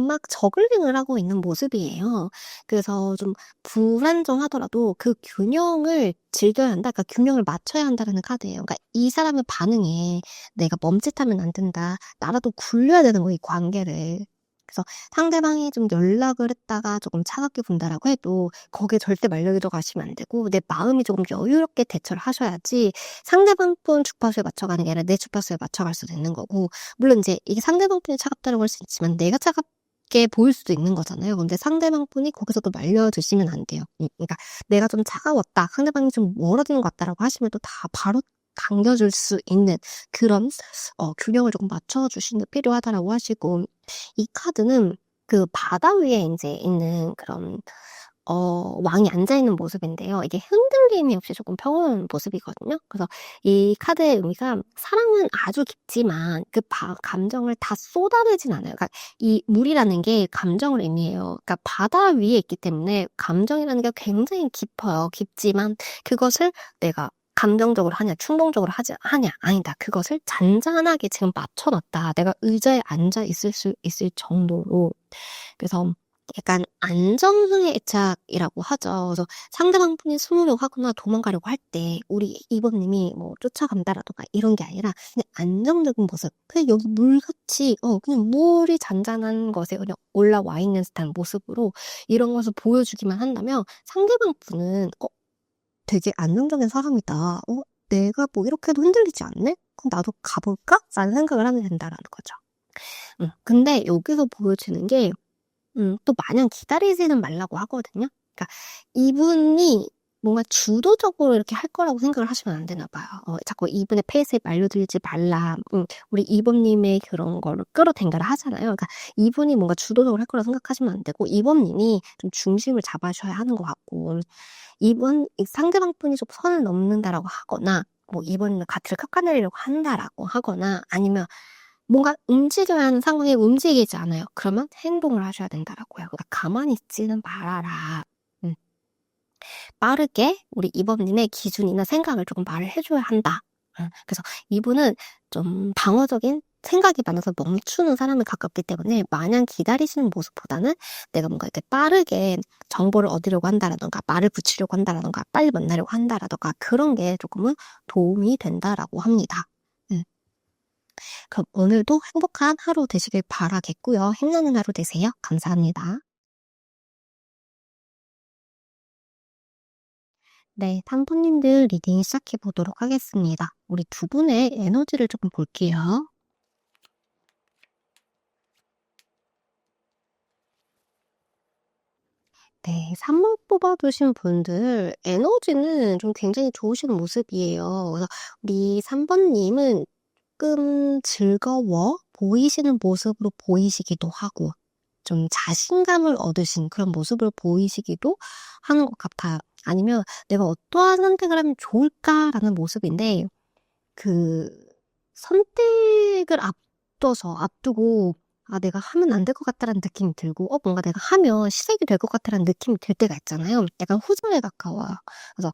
막 저글링을 하고 있는 모습이에요. 그래서 좀 불안정하더라도 그 균형을 즐겨야 한다. 그러니까 균형을 맞춰야 한다는 카드예요. 그러니까 이 사람의 반응에 내가 멈칫하면 안 된다. 나라도 굴려야 되는 거, 이 관계를. 그래서 상대방이 좀 연락을 했다가 조금 차갑게 군다라고 해도 거기에 절대 말려 들어가시면 안 되고 내 마음이 조금 여유롭게 대처를 하셔야지 상대방 분 주파수에 맞춰가는 게 아니라 내 주파수에 맞춰갈 수도 있는 거고, 물론 이제 이게 상대방 분이 차갑다고 할 수 있지만 내가 차갑게 보일 수도 있는 거잖아요. 근데 상대방 분이 거기서도 말려드시면 안 돼요. 그러니까 내가 좀 차가웠다, 상대방이 좀 멀어지는 것 같다라고 하시면 또 다 바로 당겨줄 수 있는 그런 균형을 조금 맞춰주시는 게 필요하다라고 하시고, 이 카드는 바다 위에 이제 있는 그런 왕이 앉아있는 모습인데요. 이게 흔들림이 없이 조금 평온한 모습이거든요. 그래서 이 카드의 의미가 사랑은 아주 깊지만 감정을 다 쏟아내진 않아요. 그러니까 이 물이라는 게 감정을 의미해요. 그러니까 바다 위에 있기 때문에 감정이라는 게 굉장히 깊어요. 깊지만 그것을 내가 감정적으로 하냐, 충동적으로 하냐, 아니다. 그것을 잔잔하게 지금 맞춰놨다. 내가 의자에 앉아 있을 수 있을 정도로. 그래서 약간 안정형의 애착이라고 하죠. 그래서 상대방 분이 숨으려고 하거나 도망가려고 할 때 우리 이번님이 뭐 쫓아간다라던가 이런 게 아니라 그냥 안정적인 모습. 그냥 여기 물같이 그냥 물이 잔잔한 것에 그냥 올라와 있는 듯한 모습으로 이런 것을 보여주기만 한다면 상대방 분은 되게 안정적인 사람이다. 내가 뭐 이렇게도 흔들리지 않네? 그럼 나도 가볼까? 라는 생각을 하게 된다라는 거죠. 근데 여기서 보여지는 게 또 마냥 기다리지는 말라고 하거든요. 그러니까 이분이 뭔가 주도적으로 이렇게 할 거라고 생각을 하시면 안 되나 봐요. 자꾸 이분의 페이스에 말려들지 말라. 우리 이범님의 그런 거를 끌어당겨라 하잖아요. 그러니까 이분이 뭔가 주도적으로 할 거라고 생각하시면 안 되고, 이범님이 좀 중심을 잡아셔야 하는 것 같고, 상대방 분이 좀 선을 넘는다라고 하거나, 뭐 이번에는 가치를 깎아내리려고 한다라고 하거나, 아니면 뭔가 움직여야 하는 상황에 움직이지 않아요. 그러면 행동을 하셔야 된다라고요. 그러니까 가만히 있지는 말아라. 빠르게 우리 이범님의 기준이나 생각을 조금 말을 해줘야 한다. 그래서 이분은 좀 방어적인 생각이 많아서 멈추는 사람에 가깝기 때문에 마냥 기다리시는 모습보다는 내가 뭔가 이렇게 빠르게 정보를 얻으려고 한다라던가 말을 붙이려고 한다라던가 빨리 만나려고 한다라던가 그런 게 조금은 도움이 된다라고 합니다. 그럼 오늘도 행복한 하루 되시길 바라겠고요. 힘나는 하루 되세요. 감사합니다. 네, 탐부님들 리딩 시작해 보도록 하겠습니다. 우리 두 분의 에너지를 조금 볼게요. 네, 3번 뽑아두신 분들 에너지는 좀 굉장히 좋으신 모습이에요. 그래서 우리 3번님은 조금 즐거워 보이시는 모습으로 보이시기도 하고, 좀 자신감을 얻으신 그런 모습을 보이시기도 하는 것 같아요. 아니면 내가 어떠한 선택을 하면 좋을까라는 모습인데, 그 선택을 앞두고 내가 하면 안 될 것 같다라는 느낌이 들고 뭔가 내가 하면 시작이 될 것 같다라는 느낌이 들 때가 있잖아요. 약간 후절에 가까워요. 그래서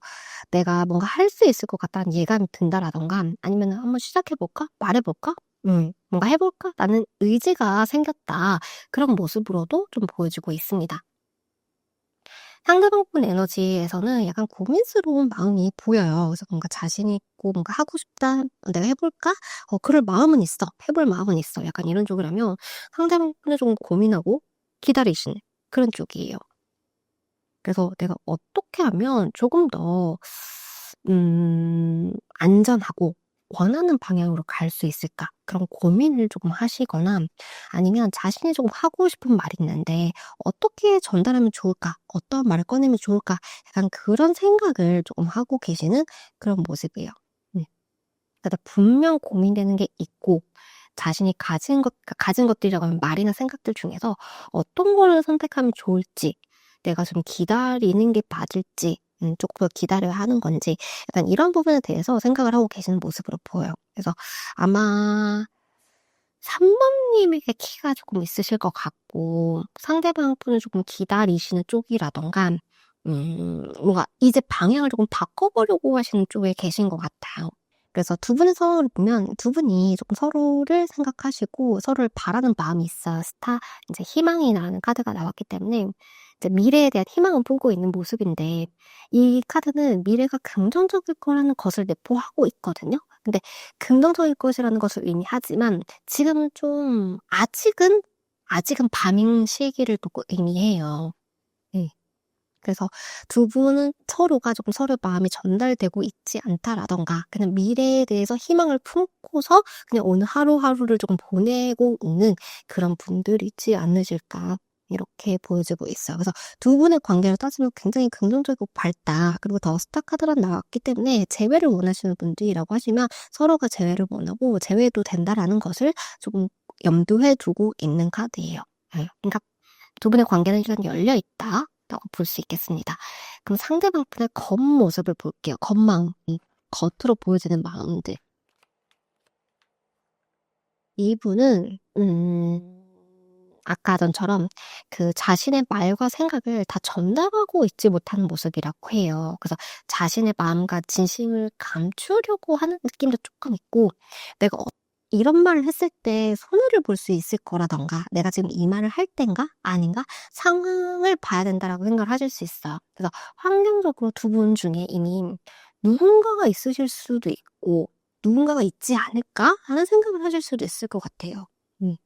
내가 뭔가 할 수 있을 것 같다는 예감이 든다라던가 아니면 '한번 시작해 볼까? 말해 볼까? 뭔가 해 볼까?'라는 의지가 생겼다. 그런 모습으로도 좀 보여지고 있습니다. 상대방분 에너지에서는 약간 고민스러운 마음이 보여요. 그래서 뭔가 자신 있고 뭔가 '하고 싶다. 내가 해 볼까?' 그럴 마음은 있어. 해 볼 마음은 있어. 약간 이런 쪽이라면 상대방분은 좀 고민하고 기다리시는 그런 쪽이에요. 그래서 내가 어떻게 하면 조금 더 안전하고 원하는 방향으로 갈 수 있을까? 그런 고민을 조금 하시거나 아니면 자신이 조금 하고 싶은 말이 있는데 어떻게 전달하면 좋을까? 어떤 말을 꺼내면 좋을까? 약간 그런 생각을 조금 하고 계시는 그런 모습이에요. 네. 그러니까 분명 고민되는 게 있고 자신이 가진 것들이라고 하면 말이나 생각들 중에서 어떤 거를 선택하면 좋을지, 내가 좀 기다리는 게 맞을지, 조금 더 기다려야 하는 건지, 약간 이런 부분에 대해서 생각을 하고 계시는 모습으로 보여요. 그래서 아마 3번님에게 키가 조금 있으실 것 같고, 상대방 분을 조금 기다리시는 쪽이라던가, 뭔가 이제 방향을 조금 바꿔보려고 하시는 쪽에 계신 것 같아요. 그래서 두 분의 서로를 보면 두 분이 조금 서로를 생각하시고 서로를 바라는 마음이 있어요. 이제 희망이라는 카드가 나왔기 때문에 이제 미래에 대한 희망을 품고 있는 모습인데 이 카드는 미래가 긍정적일 거라는 것을 내포하고 있거든요. 근데 긍정적일 것이라는 것을 의미하지만 지금은 좀 아직은 밤인 시기를 또 의미해요. 네. 그래서 두 분은 서로가 조금 서로의 마음이 전달되고 있지 않다라던가 그냥 미래에 대해서 희망을 품고서 그냥 오늘 하루하루를 조금 보내고 있는 그런 분들이지 않으실까 이렇게 보여지고 있어요. 그래서 두 분의 관계를 따지면 굉장히 긍정적이고 밝다. 그리고 더 스타 카드가 나왔기 때문에 재회를 원하시는 분들이라고 하시면 서로가 재회를 원하고 재회도 된다라는 것을 조금 염두에 두고 있는 카드예요. 그러니까 두 분의 관계는 일단 열려 있다라고 볼 수 있겠습니다. 그럼 상대방 분의 겉모습을 볼게요. 겉마음, 겉으로 보여지는 마음들. 이분은 아까 전처럼 그 자신의 말과 생각을 다 전달하고 있지 못하는 모습이라고 해요. 그래서 자신의 마음과 진심을 감추려고 하는 느낌도 조금 있고 내가 이런 말을 했을 때 손해를 볼 수 있을 거라던가 내가 지금 이 말을 할 땐가 아닌가 상황을 봐야 된다라고 생각을 하실 수 있어요. 그래서 환경적으로 두 분 중에 이미 누군가가 있으실 수도 있고 '누군가가 있지 않을까?' 하는 생각을 하실 수도 있을 것 같아요. 음.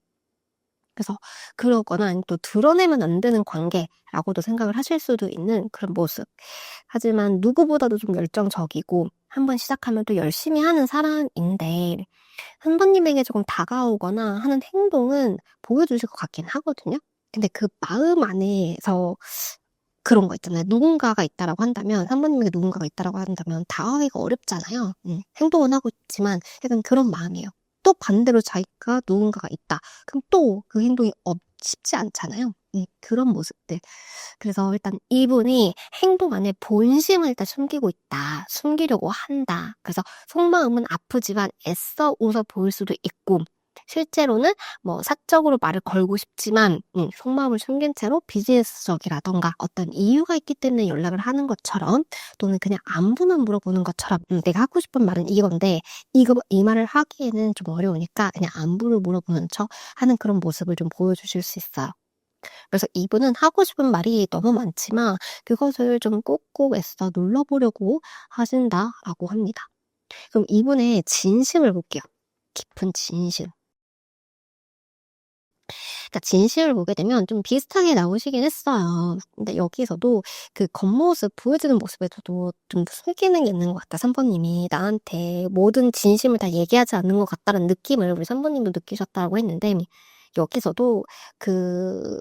그래서 그러거나 아니면 또 드러내면 안 되는 관계라고도 생각을 하실 수도 있는 그런 모습. 하지만 누구보다도 좀 열정적이고 한 번 시작하면 또 열심히 하는 사람인데 선배님에게 조금 다가오거나 하는 행동은 보여주실 것 같긴 하거든요. 근데 그 마음 안에서 그런 거 있잖아요. 누군가가 있다라고 한다면 선배님에게 누군가가 있다라고 한다면 다가가기가 어렵잖아요. 행동은 하고 있지만 약간 그런 마음이에요. 또 반대로 자기가 누군가가 있다. 그럼 또 그 행동이 쉽지 않잖아요. 그런 모습들. 그래서 일단 이분이 행동 안에 본심을 일단 숨기고 있다. 숨기려고 한다. 그래서 속마음은 아프지만 애써 웃어 보일 수도 있고 실제로는 뭐 사적으로 말을 걸고 싶지만 속마음을 숨긴 채로 비즈니스적이라던가 어떤 이유가 있기 때문에 연락을 하는 것처럼 또는 그냥 안부만 물어보는 것처럼 내가 하고 싶은 말은 이건데 이 말을 하기에는 좀 어려우니까 그냥 안부를 물어보는 척 하는 그런 모습을 좀 보여주실 수 있어요. 그래서 이분은 하고 싶은 말이 너무 많지만 그것을 좀 꼭꼭 애써 눌러보려고 하신다라고 합니다. 그럼 이분의 진심을 볼게요. 깊은 진심. 그러니까 진심을 보게 되면 좀 비슷하게 나오시긴 했어요. 근데 여기서도 그 겉모습, 보여지는 모습에서도 좀 숨기는 게 있는 것 같다. 3번님이 나한테 모든 진심을 다 얘기하지 않는 것 같다는 느낌을 우리 3번님도 느끼셨다고 했는데 여기서도 그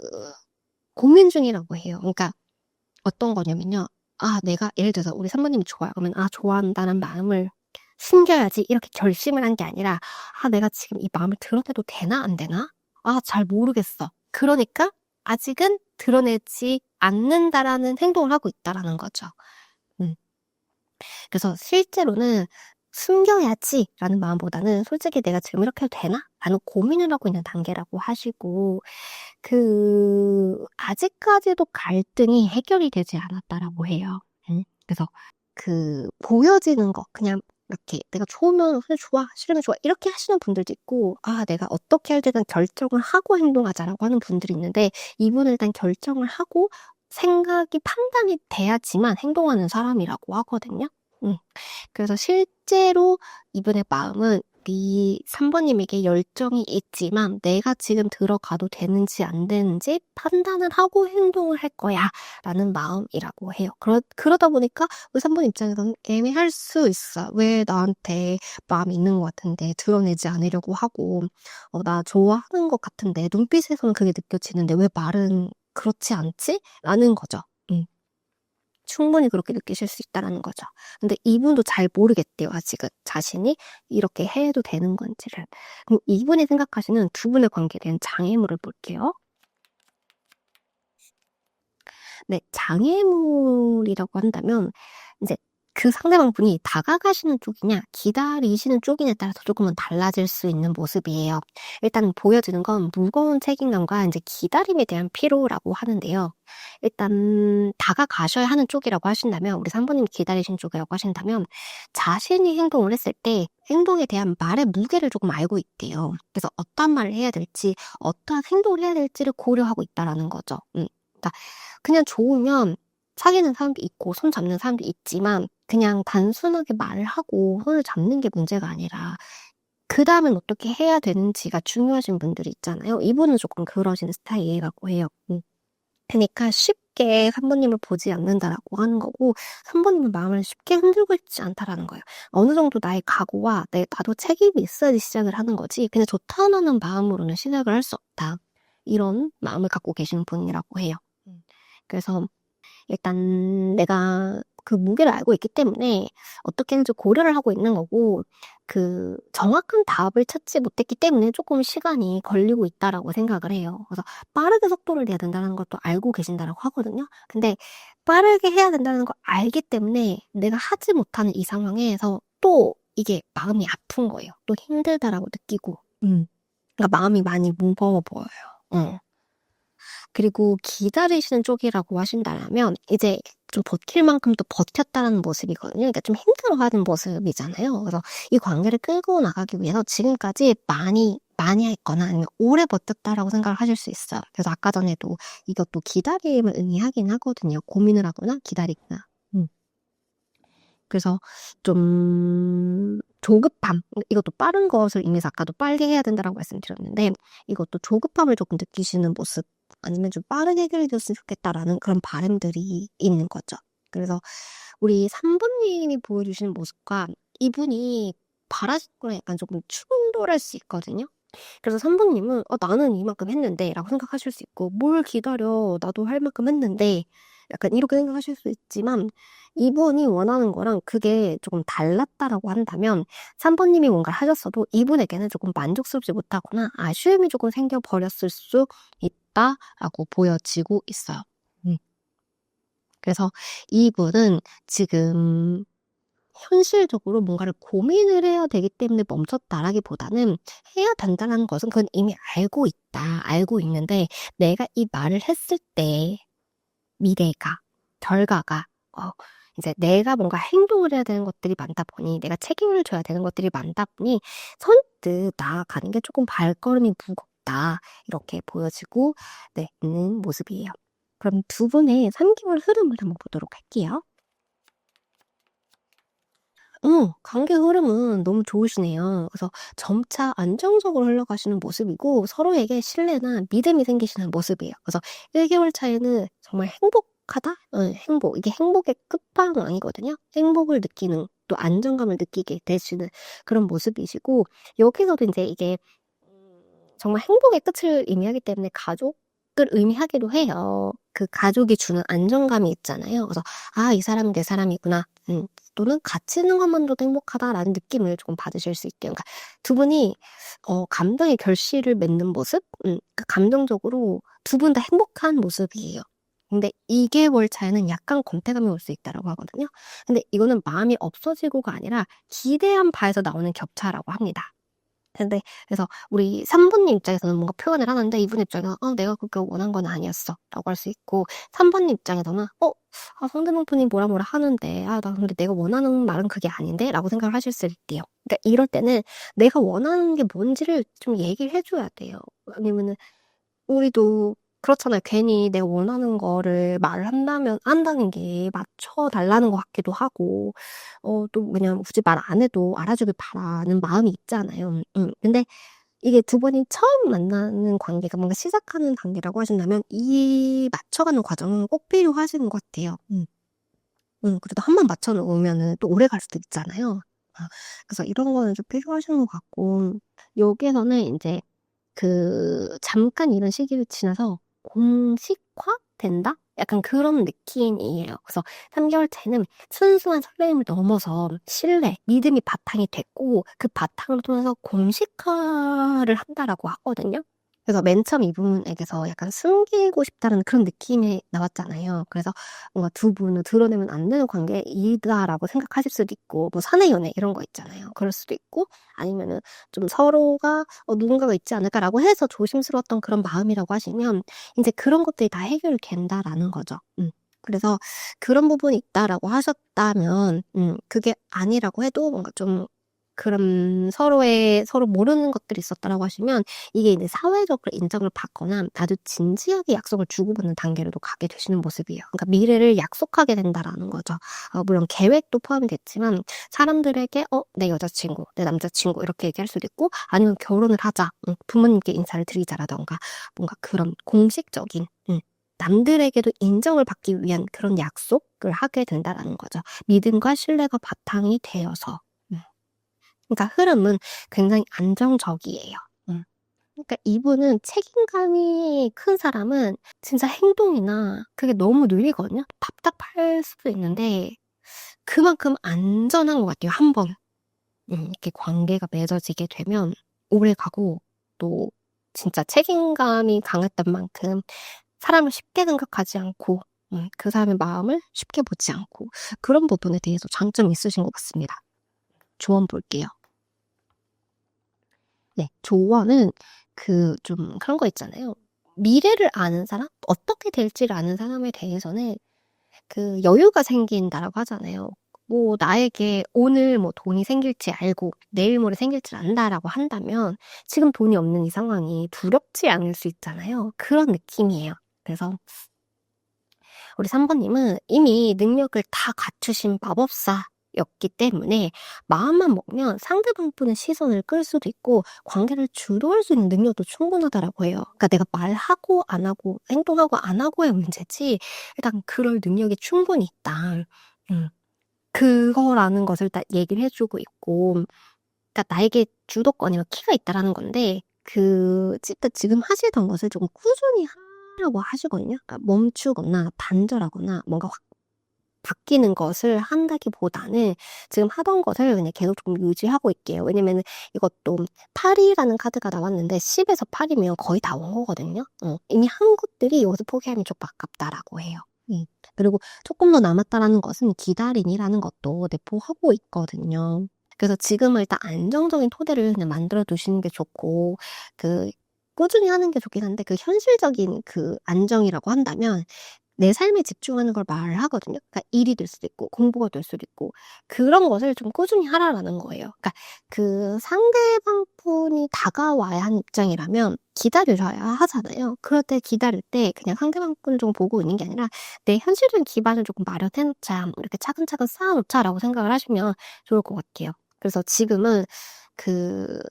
고민 중이라고 해요. 그러니까 어떤 거냐면요. 내가 예를 들어서 우리 3번님이 좋아요. 그러면 좋아한다는 마음을 숨겨야지 이렇게 결심을 한 게 아니라 내가 지금 이 마음을 드러내도 되나 안 되나? 잘 모르겠어. 그러니까 아직은 드러내지 않는다라는 행동을 하고 있다라는 거죠. 음. 그래서 실제로는 숨겨야지라는 마음보다는 솔직히 내가 지금 이렇게 해도 되나? 라는 고민을 하고 있는 단계라고 하시고, 아직까지도 갈등이 해결이 되지 않았다라고 해요. 그래서 보여지는 거, 그냥 이렇게 내가 좋으면 그냥 좋아, 싫으면 좋아, 이렇게 하시는 분들도 있고, 내가 어떻게 할 때든 결정을 하고 행동하자라고 하는 분들이 있는데, 이분은 일단 결정을 하고 생각이 판단이 돼야지만 행동하는 사람이라고 하거든요. 그래서 실제로 이분의 마음은 이 3번님에게 열정이 있지만 내가 지금 들어가도 되는지 안 되는지 판단을 하고 행동을 할 거야 라는 마음이라고 해요. 그러다 보니까 우리 3번 입장에서는 애매할 수 있어. 왜 나한테 마음이 있는 것 같은데 드러내지 않으려고 하고 나 좋아하는 것 같은데 눈빛에서는 그게 느껴지는데 왜 말은 그렇지 않지? 라는 거죠. 충분히 그렇게 느끼실 수 있다는 거죠. 근데 이분도 잘 모르겠대요, 아직은. 자신이 이렇게 해도 되는 건지를. 그럼 이분이 생각하시는 두 분의 관계에 대한 장애물을 볼게요. 네, 장애물이라고 한다면, 이제 그 상대방 분이 다가가시는 쪽이냐, 기다리시는 쪽이냐에 따라서 조금은 달라질 수 있는 모습이에요. 일단 보여지는 건 무거운 책임감과 이제 기다림에 대한 피로라고 하는데요. 일단 다가가셔야 하는 쪽이라고 하신다면, 우리 3번님 기다리신 쪽이라고 하신다면, 자신이 행동을 했을 때 행동에 대한 말의 무게를 조금 알고 있대요. 그래서 어떤 말을 해야 될지, 어떤 행동을 해야 될지를 고려하고 있다라는 거죠. 그러니까 그냥 좋으면 사귀는 사람도 있고 손 잡는 사람도 있지만 그냥 단순하게 말을 하고 손을 잡는 게 문제가 아니라 그다음엔 어떻게 해야 되는지가 중요하신 분들이 있잖아요. 이분은 조금 그러신 스타일이라고 해요. 그러니까 쉽게 3번님을 보지 않는다라고 하는 거고 3번님은 마음을 쉽게 흔들고 있지 않다라는 거예요. 어느 정도 나의 각오와 나도 책임이 있어야지 시작을 하는 거지 그냥 좋다는 마음으로는 시작을 할 수 없다. 이런 마음을 갖고 계시는 분이라고 해요. 그래서 일단 내가 그 무게를 알고 있기 때문에 어떻게든 좀 고려를 하고 있는 거고 정확한 답을 찾지 못했기 때문에 조금 시간이 걸리고 있다라고 생각을 해요. 그래서 빠르게 속도를 내야 된다는 것도 알고 계신다라고 하거든요. 근데 빠르게 해야 된다는 걸 알기 때문에 내가 하지 못하는 이 상황에서 또 이게 마음이 아픈 거예요. 또 힘들다라고 느끼고. 그러니까 마음이 많이 무거워 보여요. 그리고 기다리시는 쪽이라고 하신다면 이제 좀 버틸 만큼 또 버텼다는 모습이거든요. 그러니까 좀 힘들어하는 모습이잖아요. 그래서 이 관계를 끌고 나가기 위해서 지금까지 많이 했거나 아니면 오래 버텼다라고 생각을 하실 수 있어요. 그래서 아까 전에도 이것도 기다림을 의미하긴 하거든요. 고민을 하거나 기다리거나. 그래서 좀 조급함, 이것도 빠른 것을 의미해서 아까도 빨리 해야 된다라고 말씀드렸는데 이것도 조급함을 조금 느끼시는 모습 아니면 좀 빠르게 해결해줬으면 좋겠다라는 그런 바람들이 있는 거죠. 그래서 우리 3번님이 보여주시는 모습과 이분이 바라실 거랑 약간 조금 충돌할 수 있거든요. 그래서 3번님은 나는 이만큼 했는데 라고 생각하실 수 있고 뭘 기다려 나도 할 만큼 했는데 약간 이렇게 생각하실 수 있지만 이분이 원하는 거랑 그게 조금 달랐다라고 한다면 3번님이 뭔가를 하셨어도 이분에게는 조금 만족스럽지 못하거나 아쉬움이 조금 생겨버렸을 수 있다라고 보여지고 있어요. 그래서 이분은 지금 현실적으로 뭔가를 고민을 해야 되기 때문에 멈췄다라기보다는 해야 된다는 것은 그건 이미 알고 있다. 알고 있는데 내가 이 말을 했을 때 미래가, 결과가 이제 내가 뭔가 행동을 해야 되는 것들이 많다 보니 내가 책임을 져야 되는 것들이 많다 보니 선뜻 나아가는 게 조금 발걸음이 무겁다. 이렇게 보여지고 있는 모습이에요. 그럼 두 분의 3개월 흐름을 한번 보도록 할게요. 관계 흐름은 너무 좋으시네요. 그래서 점차 안정적으로 흘러가시는 모습이고 서로에게 신뢰나 믿음이 생기시는 모습이에요. 그래서 1개월 차에는 정말 행복하다? 행복. 이게 행복의 끝판왕이거든요. 행복을 느끼는 또 안정감을 느끼게 되시는 그런 모습이시고 여기서도 이제 이게 정말 행복의 끝을 의미하기 때문에 가족을 의미하기도 해요. 그 가족이 주는 안정감이 있잖아요. 그래서 이 사람은 내 사람이구나. 또는 같이 있는 것만으로도 행복하다라는 느낌을 조금 받으실 수 있대요. 그러니까 두 분이 감정의 결실을 맺는 모습? 감정적으로 두 분 다 행복한 모습이에요. 근데 2개월 차에는 약간 권태감이 올 수 있다라고 하거든요. 근데 이거는 마음이 없어지고가 아니라 기대한 바에서 나오는 격차라고 합니다. 근데 그래서 우리 3번님 입장에서는 뭔가 표현을 하는데 이분 입장에서는 내가 그렇게 원한 건 아니었어 라고 할 수 있고, 3번님 입장에서는 상대방 분이 뭐라 뭐라 하는데 나 근데 내가 원하는 말은 그게 아닌데 라고 생각을 하실 수 있대요. 그러니까 이럴 때는 내가 원하는 게 뭔지를 좀 얘기를 해줘야 돼요. 아니면은 우리도 그렇잖아요. 괜히 내가 원하는 거를 말을 한다는 게 맞춰달라는 것 같기도 하고, 또 그냥 굳이 말 안 해도 알아주길 바라는 마음이 있잖아요. 근데 이게 두 분이 처음 만나는 관계가 뭔가 시작하는 단계라고 하신다면 이 맞춰가는 과정은 꼭 필요하신 것 같아요. 그래도 한 번 맞춰 놓으면은 또 오래 갈 수도 있잖아요. 그래서 이런 거는 좀 필요하신 것 같고, 여기에서는 이제 잠깐 이런 시기를 지나서 공식화된다? 약간 그런 느낌이에요. 그래서 3개월 차에는 순수한 설레임을 넘어서 신뢰, 믿음이 바탕이 됐고, 그 바탕을 통해서 공식화를 한다라고 하거든요. 그래서 맨 처음 이분에게서 약간 숨기고 싶다는 그런 느낌이 나왔잖아요. 그래서 뭔가 두 분을 드러내면 안 되는 관계이다라고 생각하실 수도 있고, 뭐 사내 연애 이런 거 있잖아요. 그럴 수도 있고, 아니면은 좀 서로가 누군가가 있지 않을까라고 해서 조심스러웠던 그런 마음이라고 하시면 이제 그런 것들이 다 해결이 된다라는 거죠. 그래서 그런 부분이 있다라고 하셨다면 그게 아니라고 해도 뭔가 좀 그런 서로 모르는 것들이 있었다라고 하시면 이게 이제 사회적으로 인정을 받거나 아주 진지하게 약속을 주고받는 단계로도 가게 되시는 모습이에요. 그러니까 미래를 약속하게 된다라는 거죠. 물론 계획도 포함됐지만 사람들에게 내 여자친구, 내 남자친구 이렇게 얘기할 수도 있고, 아니면 결혼을 하자, 부모님께 인사를 드리자라던가 뭔가 그런 공식적인 남들에게도 인정을 받기 위한 그런 약속을 하게 된다라는 거죠. 믿음과 신뢰가 바탕이 되어서. 그러니까 흐름은 굉장히 안정적이에요. 그러니까 이분은 책임감이 큰 사람은 진짜 행동이나 그게 너무 느리거든요. 답답할 수도 있는데 그만큼 안전한 것 같아요. 한 번 이렇게 관계가 맺어지게 되면 오래 가고, 또 진짜 책임감이 강했던 만큼 사람을 쉽게 생각하지 않고 그 사람의 마음을 쉽게 보지 않고, 그런 부분에 대해서 장점이 있으신 것 같습니다. 조언 볼게요. 네, 조언은 좀 그런 거 있잖아요. 미래를 아는 사람? 어떻게 될지를 아는 사람에 대해서는 여유가 생긴다라고 하잖아요. 뭐 나에게 오늘 뭐 돈이 생길지 알고 내일 모레 생길지 안다라고 한다면 지금 돈이 없는 이 상황이 두렵지 않을 수 있잖아요. 그런 느낌이에요. 그래서 우리 3번님은 이미 능력을 다 갖추신 마법사였기 때문에 마음만 먹으면 상대방 분의 시선을 끌 수도 있고 관계를 주도할 수 있는 능력도 충분하다라고 해요. 그러니까 내가 말하고 안 하고 행동하고 안 하고의 문제지 일단 그럴 능력이 충분히 있다. 음. 그거라는 것을 딱 얘기를 해주고 있고, 그러니까 나에게 주도권이나 키가 있다라는 건데 일단 지금 하시던 것을 좀 꾸준히 하려고 하시거든요. 그러니까 멈추거나 단절하거나 뭔가 확 바뀌는 것을 한다기보다는 지금 하던 것을 그냥 계속 좀 유지하고 있게요. 왜냐면은 이것도 8이라는 카드가 나왔는데 10에서 8이면 거의 다 온 거거든요. 이미 한 것들이 여기서 포기하면 좀 아깝다라고 해요. 그리고 조금 더 남았다라는 것은 기다림이라는 것도 내포하고 있거든요. 그래서 지금은 일단 안정적인 토대를 그냥 만들어 두시는 게 좋고, 꾸준히 하는 게 좋긴 한데 현실적인 안정이라고 한다면 내 삶에 집중하는 걸 말하거든요. 그러니까 일이 될 수도 있고 공부가 될 수도 있고 그런 것을 좀 꾸준히 하라라는 거예요. 그러니까 상대방 분이 다가와야 하는 입장이라면 기다려야 하잖아요. 그럴 때 기다릴 때 그냥 상대방 분 좀 보고 있는 게 아니라 내 현실적인 기반을 조금 마련해놓자, 이렇게 차근차근 쌓아놓자라고 생각을 하시면 좋을 것 같아요. 그래서 지금은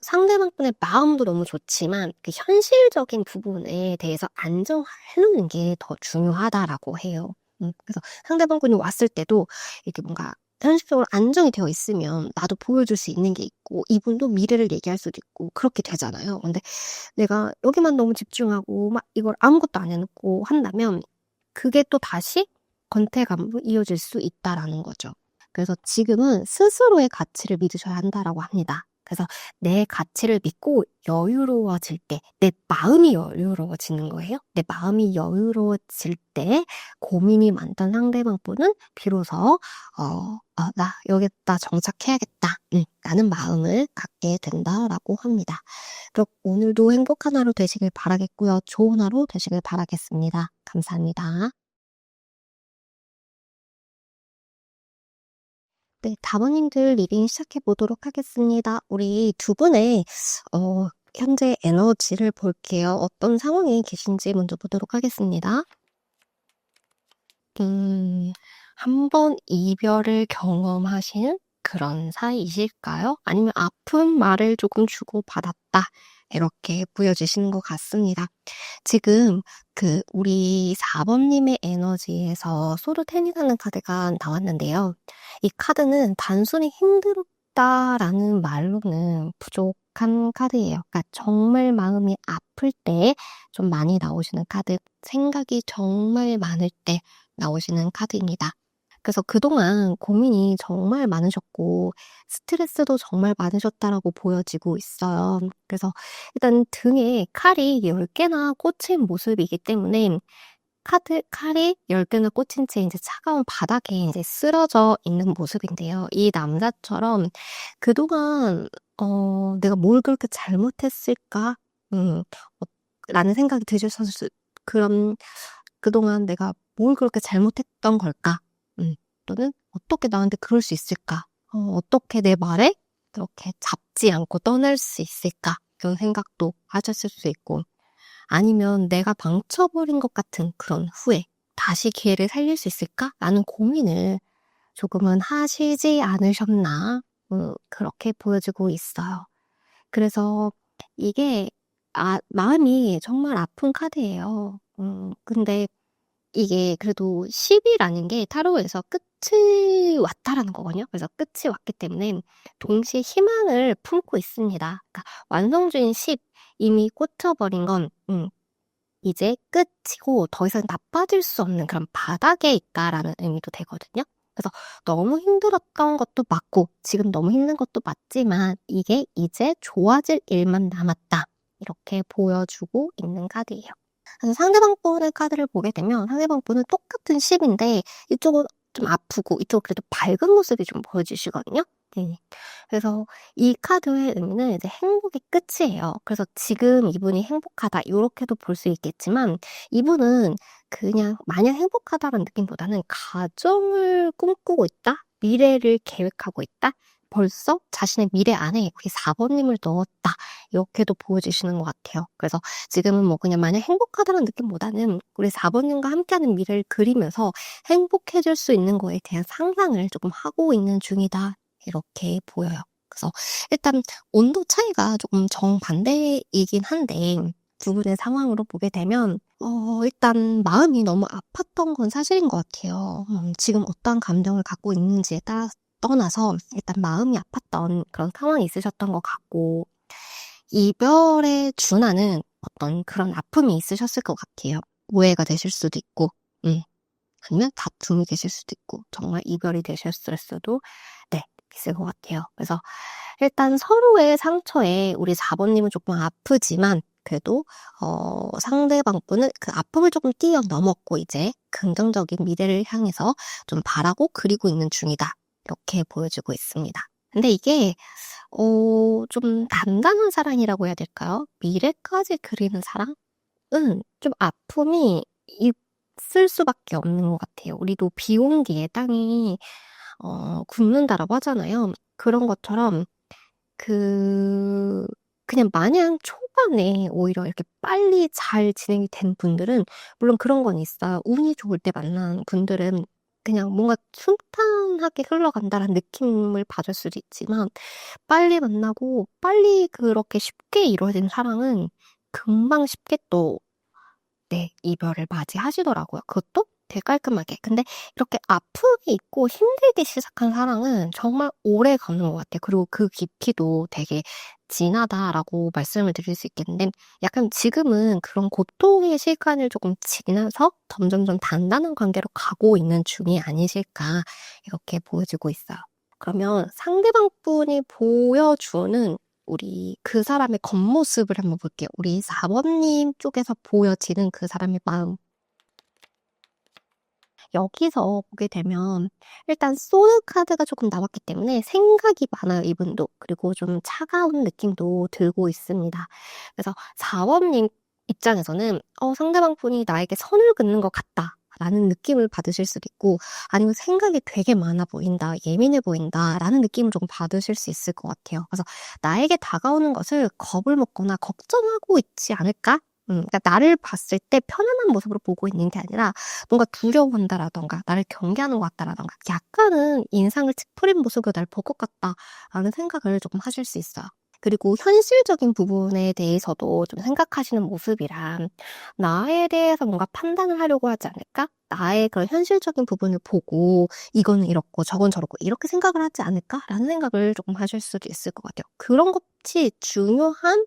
상대방 분의 마음도 너무 좋지만 현실적인 부분에 대해서 안정해놓는 게 더 중요하다라고 해요. 그래서 상대방 분이 왔을 때도 이렇게 뭔가 현실적으로 안정이 되어 있으면 나도 보여줄 수 있는 게 있고 이분도 미래를 얘기할 수도 있고 그렇게 되잖아요. 근데 내가 여기만 너무 집중하고 막 이걸 아무것도 안 해놓고 한다면 그게 또 다시 권태감으로 이어질 수 있다라는 거죠. 그래서 지금은 스스로의 가치를 믿으셔야 한다라고 합니다. 그래서 내 가치를 믿고 여유로워질 때, 내 마음이 여유로워지는 거예요. 내 마음이 여유로워질 때 고민이 많던 상대방분은 비로소 나 여기다 정착해야겠다. 라는 마음을 갖게 된다라고 합니다. 그럼 오늘도 행복한 하루 되시길 바라겠고요. 좋은 하루 되시길 바라겠습니다. 감사합니다. 네, 다모님들 리딩 시작해 보도록 하겠습니다. 우리 두 분의 현재 에너지를 볼게요. 어떤 상황에 계신지 먼저 보도록 하겠습니다. 한 번 이별을 경험하신 그런 사이이실까요? 아니면 아픈 말을 조금 주고받았다. 이렇게 보여주시는 것 같습니다. 지금 우리 4번님의 에너지에서 소드 텐이라는 카드가 나왔는데요. 이 카드는 단순히 힘들었다라는 말로는 부족한 카드예요. 그러니까 정말 마음이 아플 때 좀 많이 나오시는 카드, 생각이 정말 많을 때 나오시는 카드입니다. 그래서 그동안 고민이 정말 많으셨고 스트레스도 정말 많으셨다라고 보여지고 있어요. 그래서 일단 등에 칼이 10개나 꽂힌 모습이기 때문에 칼이 10개나 꽂힌 채 이제 차가운 바닥에 이제 쓰러져 있는 모습인데요. 이 남자처럼 그동안 내가 뭘 그렇게 잘못했을까? 라는 생각이 드셨을 그런 그동안 내가 뭘 그렇게 잘못했던 걸까? 또는 어떻게 나한테 그럴 수 있을까? 어떻게 내 말에 그렇게 잡지 않고 떠날 수 있을까? 그런 생각도 하셨을 수 있고, 아니면 내가 망쳐버린 것 같은 그런 후회, 다시 기회를 살릴 수 있을까? 라는 고민을 조금은 하시지 않으셨나? 그렇게 보여지고 있어요. 그래서 이게 마음이 정말 아픈 카드예요. 근데 이게 그래도 10이라는 게 타로에서 끝이 왔다라는 거거든요. 그래서 끝이 왔기 때문에 동시에 희망을 품고 있습니다. 그러니까 완성주의인 10, 이미 꽂혀버린 건 이제 끝이고 더 이상 나빠질 수 없는 그런 바닥에 있다라는 의미도 되거든요. 그래서 너무 힘들었던 것도 맞고 지금 너무 힘든 것도 맞지만 이게 이제 좋아질 일만 남았다. 이렇게 보여주고 있는 카드예요. 그래서 상대방 분의 카드를 보게 되면 상대방 분은 똑같은 10인데 이쪽은 좀 아프고 이쪽은 그래도 밝은 모습이 좀 보여지시거든요. 네. 그래서 이 카드의 의미는 이제 행복의 끝이에요. 그래서 지금 이분이 행복하다 이렇게도 볼 수 있겠지만 이분은 그냥 마냥 행복하다는 느낌보다는 가정을 꿈꾸고 있다? 미래를 계획하고 있다? 벌써 자신의 미래 안에 우리 4번님을 넣었다. 이렇게도 보여주시는 것 같아요. 그래서 지금은 뭐 그냥 마냥 행복하다는 느낌보다는 우리 4번님과 함께하는 미래를 그리면서 행복해질 수 있는 거에 대한 상상을 조금 하고 있는 중이다. 이렇게 보여요. 그래서 일단 온도 차이가 조금 정반대이긴 한데 두 분의 상황으로 보게 되면 일단 마음이 너무 아팠던 건 사실인 것 같아요. 지금 어떠한 감정을 갖고 있는지에 따라 떠나서 일단 마음이 아팠던 그런 상황이 있으셨던 것 같고 이별에 준하는 어떤 그런 아픔이 있으셨을 것 같아요. 오해가 되실 수도 있고 아니면 다툼이 되실 수도 있고 정말 이별이 되셨을 수도 있을 것 같아요. 그래서 일단 서로의 상처에 우리 4번님은 조금 아프지만 그래도 상대방 분은 그 아픔을 조금 뛰어넘었고 이제 긍정적인 미래를 향해서 좀 바라고 그리고 있는 중이다. 이렇게 보여주고 있습니다. 근데 이게 좀 단단한 사랑이라고 해야 될까요? 미래까지 그리는 사랑은 좀 아픔이 있을 수밖에 없는 것 같아요. 우리도 비 온 뒤에 땅이 굳는다라고 하잖아요. 그런 것처럼 그냥 마냥 초반에 오히려 이렇게 빨리 잘 진행이 된 분들은 물론 그런 건 있어요. 운이 좋을 때 만난 분들은 그냥 뭔가 순탄하게 흘러간다라는 느낌을 받을 수도 있지만 빨리 만나고 빨리 그렇게 쉽게 이루어진 사랑은 금방 쉽게 또 이별을 맞이하시더라고요. 그것도 되게 깔끔하게. 근데 이렇게 아픔이 있고 힘들게 시작한 사랑은 정말 오래 가는 것 같아요. 그리고 그 깊이도 되게 진하다라고 말씀을 드릴 수 있겠는데 약간 지금은 그런 고통의 시간을 조금 지나서 점점점 단단한 관계로 가고 있는 중이 아니실까 이렇게 보여지고 있어요. 그러면 상대방 분이 보여주는 우리 그 사람의 겉모습을 한번 볼게요. 우리 4번님 쪽에서 보여지는 그 사람의 마음. 여기서 보게 되면 일단 소드 카드가 조금 나왔기 때문에 생각이 많아요, 이분도. 그리고 좀 차가운 느낌도 들고 있습니다. 그래서 4번님 입장에서는 상대방 분이 나에게 선을 긋는 것 같다. 라는 느낌을 받으실 수도 있고, 아니면 생각이 되게 많아 보인다, 예민해 보인다, 라는 느낌을 조금 받으실 수 있을 것 같아요. 그래서 나에게 다가오는 것을 겁을 먹거나 걱정하고 있지 않을까? 그러니까 나를 봤을 때 편안한 모습으로 보고 있는 게 아니라 뭔가 두려워한다라던가 나를 경계하는 것 같다라던가 약간은 인상을 찌푸린 모습으로 날 볼 것 같다라는 생각을 조금 하실 수 있어요. 그리고 현실적인 부분에 대해서도 좀 생각하시는 모습이란 나에 대해서 뭔가 판단을 하려고 하지 않을까? 나의 그런 현실적인 부분을 보고 이거는 이렇고 저건 저렇고 이렇게 생각을 하지 않을까라는 생각을 조금 하실 수도 있을 것 같아요. 그런 것이 중요한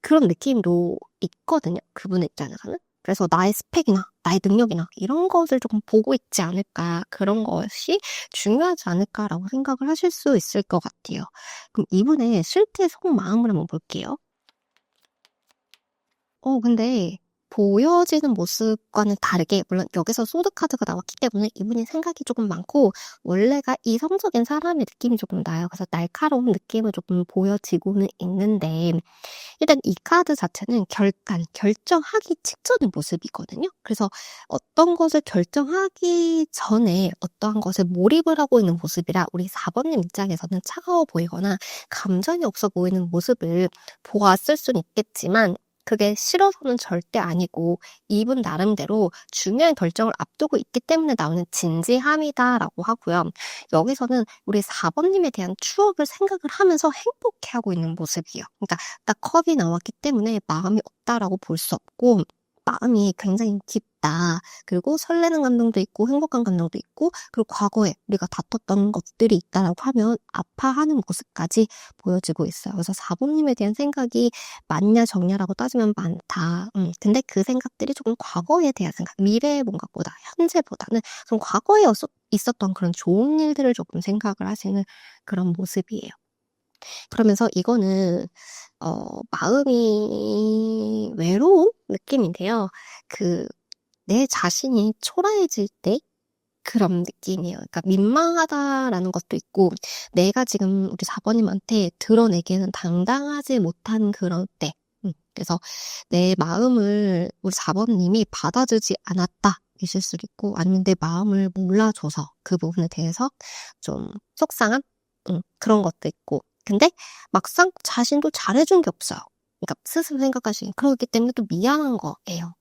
그런 느낌도 있거든요, 그분 입장에서는. 그래서 나의 스펙이나 나의 능력이나 이런 것을 조금 보고 있지 않을까, 그런 것이 중요하지 않을까라고 생각을 하실 수 있을 것 같아요. 그럼 이분의 실제 속마음을 한번 볼게요. 근데 보여지는 모습과는 다르게 물론 여기서 소드 카드가 나왔기 때문에 이분이 생각이 조금 많고 원래가 이성적인 사람의 느낌이 조금 나요. 그래서 날카로운 느낌은 조금 보여지고는 있는데 일단 이 카드 자체는 결정하기 직전의 모습이거든요. 그래서 어떤 것을 결정하기 전에 어떠한 것에 몰입을 하고 있는 모습이라 우리 4번님 입장에서는 차가워 보이거나 감정이 없어 보이는 모습을 보았을 수는 있겠지만 그게 싫어서는 절대 아니고 이분 나름대로 중요한 결정을 앞두고 있기 때문에 나오는 진지함이다라고 하고요. 여기서는 우리 4번님에 대한 추억을 생각을 하면서 행복해하고 있는 모습이에요. 그러니까 딱 컵이 나왔기 때문에 마음이 없다라고 볼 수 없고 마음이 굉장히 깊다. 그리고 설레는 감정도 있고 행복한 감정도 있고 그리고 과거에 우리가 다퉜던 것들이 있다라고 하면 아파하는 모습까지 보여지고 있어요. 그래서 4번님에 대한 생각이 많냐 적냐라고 따지면 많다. 근데 그 생각들이 조금 과거에 대한 생각, 미래의 뭔가보다 현재보다는 좀 과거에 있었던 그런 좋은 일들을 조금 생각을 하시는 그런 모습이에요. 그러면서 이거는 마음이 외로운 느낌인데요. 내 자신이 초라해질 때 그런 느낌이에요. 그러니까 민망하다라는 것도 있고 내가 지금 우리 4번님한테 드러내기에는 당당하지 못한 그런 때. 그래서 내 마음을 우리 4번님이 받아주지 않았다. 이실 수도 있고 아니면 내 마음을 몰라줘서 그 부분에 대해서 좀 속상한 그런 것도 있고 근데 막상 자신도 잘해준 게 없어요. 그러니까 스스로 생각하시기 그렇기 때문에 또 미안한 거예요.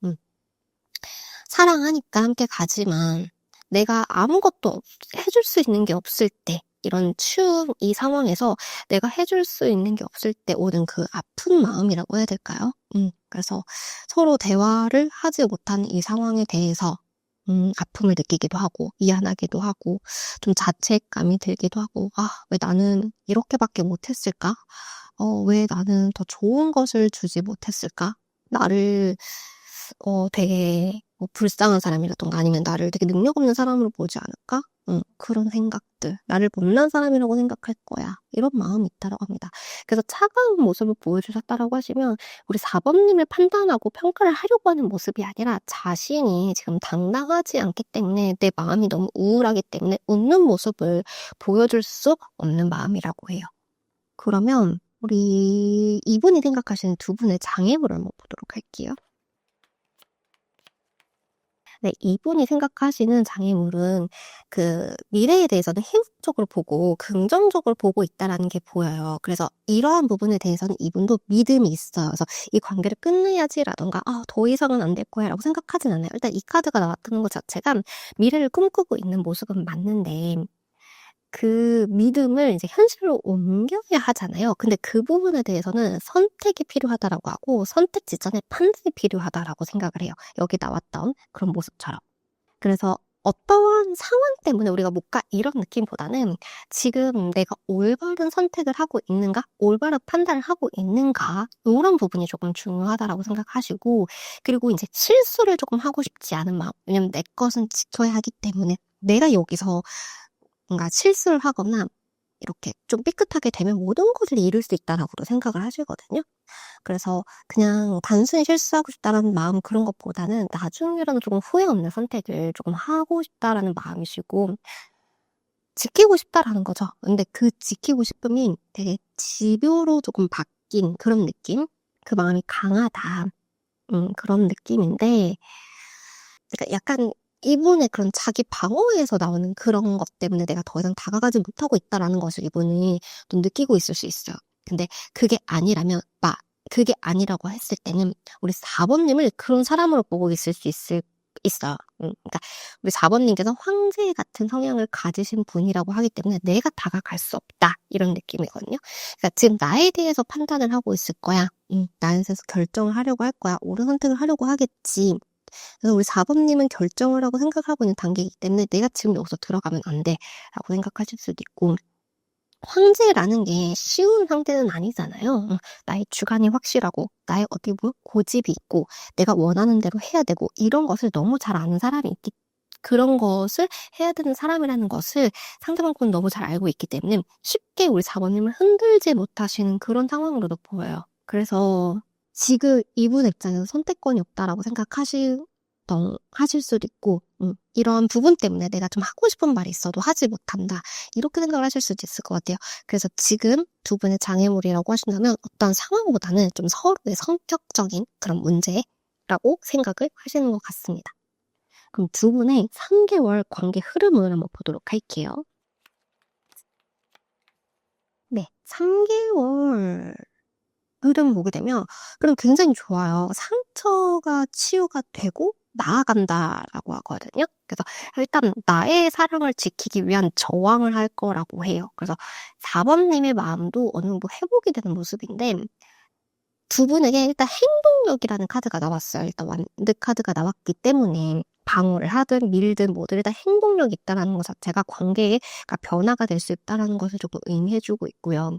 사랑하니까 함께 가지만 내가 아무것도 해줄 수 있는 게 없을 때 이런 추운 이 상황에서 내가 해줄 수 있는 게 없을 때 오는 그 아픈 마음이라고 해야 될까요? 그래서 서로 대화를 하지 못한 이 상황에 대해서 아픔을 느끼기도 하고 미안하기도 하고 좀 자책감이 들기도 하고 왜 나는 이렇게밖에 못했을까? 왜 나는 더 좋은 것을 주지 못했을까? 나를 되게 불쌍한 사람이라던가 아니면 나를 되게 능력 없는 사람으로 보지 않을까? 그런 생각들. 나를 못난 사람이라고 생각할 거야. 이런 마음이 있다라고 합니다. 그래서 차가운 모습을 보여주셨다라고 하시면 우리 4번님을 판단하고 평가를 하려고 하는 모습이 아니라 자신이 지금 당당하지 않기 때문에 내 마음이 너무 우울하기 때문에 웃는 모습을 보여줄 수 없는 마음이라고 해요. 그러면 우리 이분이 생각하시는 두 분의 장애물을 한번 보도록 할게요. 네, 이분이 생각하시는 장애물은 미래에 대해서는 희망적으로 보고 긍정적으로 보고 있다라는 게 보여요. 그래서 이러한 부분에 대해서는 이분도 믿음이 있어요. 그래서 이 관계를 끝내야지라던가 더 이상은 안 될 거야 라고 생각하진 않아요. 일단 이 카드가 나왔다는 것 자체가 미래를 꿈꾸고 있는 모습은 맞는데 그 믿음을 이제 현실로 옮겨야 하잖아요. 근데 그 부분에 대해서는 선택이 필요하다라고 하고 선택 직전에 판단이 필요하다라고 생각을 해요. 여기 나왔던 그런 모습처럼. 그래서 어떠한 상황 때문에 우리가 못 가 이런 느낌보다는 지금 내가 올바른 선택을 하고 있는가? 올바른 판단을 하고 있는가? 요런 부분이 조금 중요하다라고 생각하시고 그리고 이제 실수를 조금 하고 싶지 않은 마음. 왜냐면 내 것은 지켜야 하기 때문에 내가 여기서 뭔가 실수를 하거나 이렇게 좀 삐끗하게 되면 모든 것을 잃을 수 있다라고도 생각을 하시거든요. 그래서 그냥 단순히 실수하고 싶다라는 마음 그런 것보다는 나중에라도 조금 후회 없는 선택을 조금 하고 싶다라는 마음이시고 지키고 싶다라는 거죠. 근데 그 지키고 싶음이 되게 집요로 조금 바뀐 그런 느낌? 그 마음이 강하다. 그런 느낌인데 그러니까 약간 이분의 그런 자기 방어에서 나오는 그런 것 때문에 '내가 더 이상 다가가지 못하고 있다.'라는 것을 이분이 좀 느끼고 있을 수 있어요. 근데 그게 아니라고 했을 때는 우리 4 번님을 그런 사람으로 보고 있을 수 있어요. 그러니까 우리 4 번님께서 황제 같은 성향을 가지신 분이라고 하기 때문에 '내가 다가갈 수 없다.' 이런 느낌이거든요. 그러니까 지금 나에 대해서 판단을 하고 있을 거야. 나에 대해서 결정을 하려고 할 거야. 옳은 선택을 하려고 하겠지. 그래서 우리 4 번님은 결정을 하고 생각하고 있는 단계이기 때문에 '내가 지금 여기서 들어가면 안 돼.'라고 생각하실 수도 있고 황제라는 게 쉬운 상대는 아니잖아요. 나의 주관이 확실하고 나의 어디 뭐 고집이 있고 내가 원하는 대로 해야 되고 이런 것을 너무 잘 아는 사람이 있기 그런 것을 해야 되는 사람이라는 것을 상대방분은 너무 잘 알고 있기 때문에 쉽게 우리 4 번님을 흔들지 못하시는 그런 상황으로도 보여요. 그래서 지금 이분 입장에서 '선택권이 없다.'라고 하실 수도 있고 이런 부분 때문에 '내가 좀 하고 싶은 말이 있어도 하지 못한다.' 이렇게 생각을 하실 수도 있을 것 같아요. 그래서 지금 두 분의 장애물이라고 하신다면 어떤 상황보다는 좀 서로의 성격적인 그런 문제라고 생각을 하시는 것 같습니다. 그럼 두 분의 3개월 관계 흐름을 한번 보도록 할게요. 네. 3개월 흐름 보게 되면 그럼 굉장히 좋아요. 상처가 치유가 되고 나아간다라고 하거든요. 그래서 일단 나의 사랑을 지키기 위한 저항을 할 거라고 해요. 그래서 4 번님의 마음도 어느 정도 회복이 되는 모습인데 두 분에게 일단 행동력이라는 카드가 나왔어요. 일단 완드 카드가 나왔기 때문에 방어를 하든 밀든 뭐든 일단 행동력이 있다라는 것 자체가 관계가 변화가 될 수 있다라는 것을 조금 의미해 주고 있고요.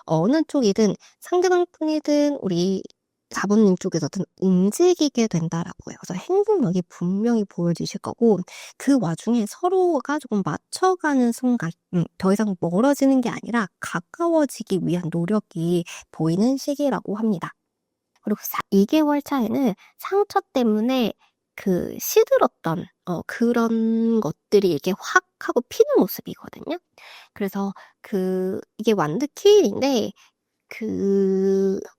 어느 쪽이든 상대방 분이든 우리 4 번님 쪽에서든 움직이게 된다라고 해요. 그래서 행동력이 분명히 보여지실 거고 그 와중에 서로가 조금 맞춰가는 순간 더 이상 멀어지는 게 아니라 가까워지기 위한 노력이 보이는 시기라고 합니다. 그리고 2 개월 차에는 상처 때문에 그 시들었던 그런 것들이 이렇게 확 하고 피는 모습이거든요. 그래서 이게 완드퀸인데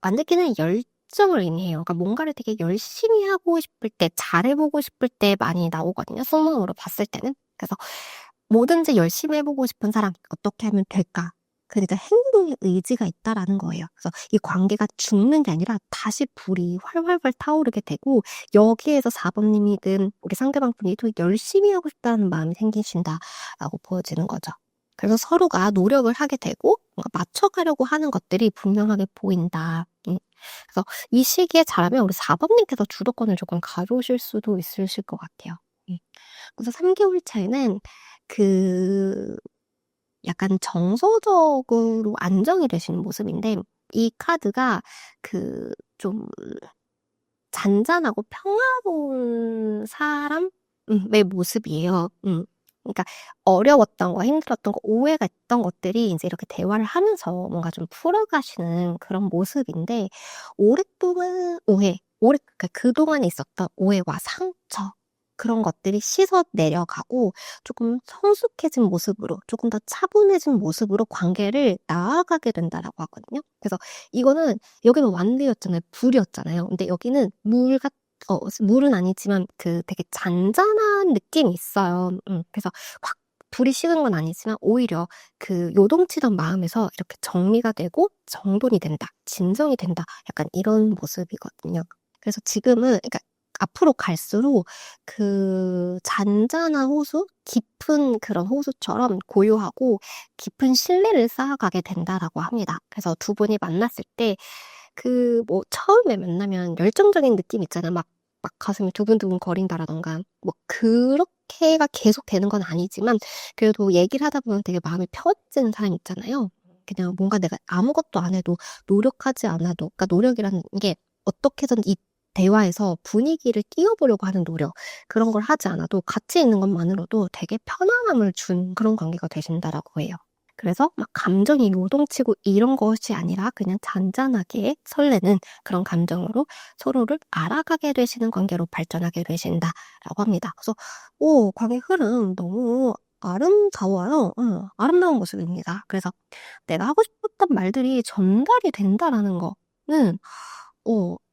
완드퀸은 열정을 의미해요. 그러니까 뭔가를 되게 열심히 하고 싶을 때 잘해 보고 싶을 때 많이 나오거든요, 속마음으로 봤을 때는. 그래서 뭐든지 열심히 해 보고 싶은 사람 '어떻게 하면 될까?' 그러니까 행동의 의지가 있다라는 거예요. 그래서 이 관계가 죽는 게 아니라 다시 불이 활활활 타오르게 되고 여기에서 4 번님이든 우리 상대방 분이도 '열심히 하고 싶다.'는 마음이 생기신다라고 보여지는 거죠. 그래서 서로가 노력을 하게 되고 뭔가 맞춰가려고 하는 것들이 분명하게 보인다. 그래서 이 시기에 잘하면 우리 4 번님께서 주도권을 조금 가져오실 수도 있으실 것 같아요. 그래서 3 개월 차에는 그 약간 정서적으로 안정이 되시는 모습인데 이 카드가 좀 잔잔하고 평화로운 사람의 모습이에요. 그러니까 어려웠던 거, 힘들었던 거, 오해가 있던 것들이 인제 이렇게 대화를 하면서 뭔가 좀 풀어가시는 그런 모습인데 오랫동안 그러니까 그동안에 있었던 오해와 상처 그런 것들이 씻어 내려가고 쪼끔 성숙해진 모습으로 조금 더 차분해진 모습으로 관계를 나아가게 된다라고 하거든요. 그래서 이거는 여기는 완대였잖아요. 불이었잖아요. 근데 여기는 물은 아니지만 되게 잔잔한 느낌이 있어요. 그래서 확 불이 식은 건 아니지만 오히려 요동치던 마음에서 이렇게 정리가 되고 정돈이 된다, 진정이 된다 약간 이런 모습이거든요. 그래서 지금은 그러니까 앞으로 갈수록 잔잔한 호수, 깊은 그런 호수처럼 고요하고 깊은 신뢰를 쌓아가게 된다라고 합니다. 그래서 두 분이 만났을 때 처음에 만나면 열정적인 느낌 있잖아요. 막 가슴이 두근두근 거린다라든가 뭐 그렇게가 계속되는 건 아니지만 그래도 얘기를 하다 보면 되게 마음이 편해지는 사람 있잖아요. 그냥 뭔가 내가 아무것도 안 해도 노력하지 않아도 그러니까 노력이라는 게 어떻게든 이 대화에서 분위기를 띄워보려고 하는 노력 그런 걸 하지 않아도 같이 있는 것만으로도 되게 편안함을 준 그런 관계가 되신다라고 해요. 그래서 막 감정이 요동치고 이런 것이 아니라 그냥 잔잔하게 설레는 그런 감정으로 서로를 알아가게 되시는 관계로 발전하게 되신다라고 합니다. 그래서 관계 흐름 너무 아름다워요. 아름다운 모습입니다. 그래서 내가 하고 싶었던 말들이 전달이 된다라는 거는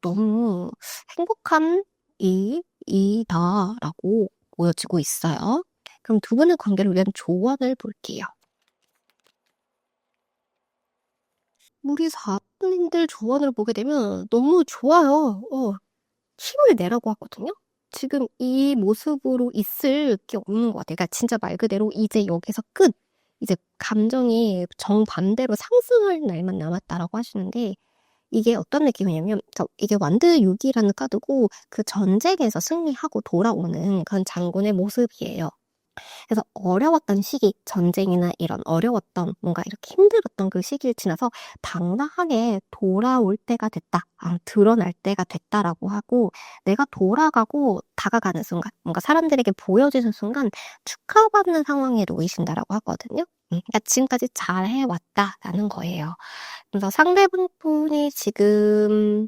너무 행복한 일이다라고 보여지고 있어요. 그럼 두 분의 관계를 위한 조언을 볼게요. 우리 사부님들 조언을 보게 되면 너무 좋아요. 힘을 내라고 하거든요. 지금 이 모습으로 있을 게 없는 것 같아요. 그러니까 진짜 말 그대로 이제 여기서 끝. 이제 감정이 정반대로 상승할 날만 남았다라고 하시는데 이게 어떤 느낌이냐면 이게 완드육이라는 카드고 그 전쟁에서 승리하고 돌아오는 그런 장군의 모습이에요. 그래서 어려웠던 시기, 전쟁이나 이런 어려웠던 뭔가 이렇게 힘들었던 그 시기를 지나서 당당하게 돌아올 때가 됐다. 드러날 때가 됐다라고 하고 내가 돌아가고 다가가는 순간, 뭔가 사람들에게 보여지는 순간 축하받는 상황에 놓이신다라고 하거든요. 그러니까 지금까지 잘 해왔다라는 거예요. 그래서 상대분이 지금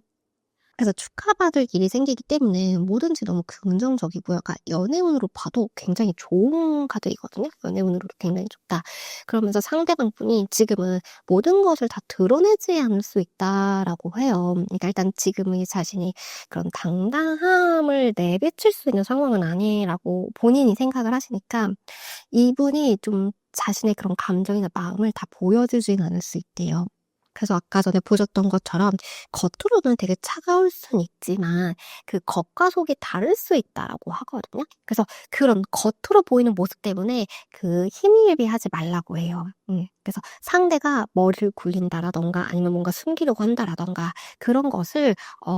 그래서 축하받을 일이 생기기 때문에 뭐든지 너무 긍정적이고요. 그러니까 연애운으로 봐도 굉장히 좋은 카드이거든요. 연애운으로도 굉장히 좋다. 그러면서 상대방 분이 지금은 모든 것을 다 드러내지 않을 수 있다라고 해요. 그러니까 일단 지금의 자신이 그런 당당함을 내비칠 수 있는 상황은 아니라고 본인이 생각을 하시니까 이분이 좀 자신의 그런 감정이나 마음을 다 보여주진 않을 수 있대요. 그래서 아까 전에 보셨던 것처럼 겉으로는 되게 차가울 순 있지만 그 겉과 속이 다를 수 있다라고 하거든요. 그래서 그런 겉으로 보이는 모습 때문에 그 힘일비하지 말라고 해요. 그래서 상대가 머리를 굴린다라던가 아니면 뭔가 숨기려고 한다라던가 그런 것을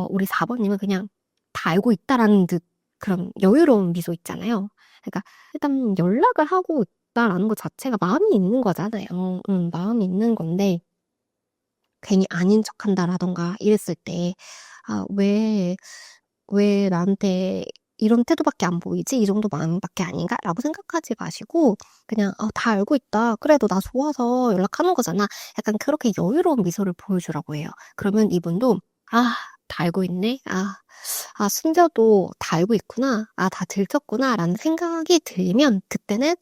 우리 4번님은 그냥 다 알고 있다라는 듯 그런 여유로운 미소 있잖아요. 그러니까 일단 연락을 하고 있다라는 것 자체가 마음이 있는 거잖아요. 마음이 있는 건데 괜히 아닌 척한다라던가 이랬을 때 왜 나한테 이런 태도밖에 안 보이지? 이 정도 마음밖에 아닌가?라고 생각하지 마시고 그냥 다 알고 있다. 그래 도 나 좋아서 연락하는 거잖아. 약간 그렇게 여유로운 미소를 보여주라고 해요. 그러면 이분도 다 알고 있네. 순자도 다 알고 있구나. 다 들켰구나라는 생각이 들면 그때는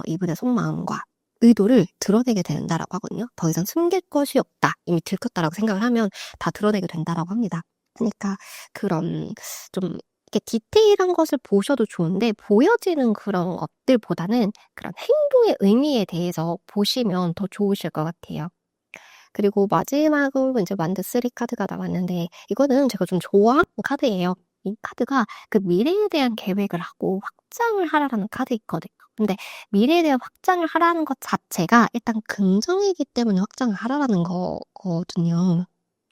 이분의 속마음과 의도를 드러내게 된다라고 하거든요. 더 이상 숨길 것이 없다. 이미 들켰다라고 생각을 하면 다 드러내게 된다라고 합니다. 그러니까 그런 좀 이렇게 디테일한 것을 보셔도 좋은데 보여지는 그런 것들보다는 그런 행동의 의미에 대해서 보시면 더 좋으실 것 같아요. 그리고 마지막으로 이제 완드 3 카드가 나왔는데 이거는 제가 좀 좋아하는 카드예요. 이 카드가 그 미래에 대한 계획을 하고 확장을 하라는 카드 있거든요. 근데 미래에 대한 확장을 하라는 것 자체가 일단 긍정이기 때문에 확장을 하라는 거거든요.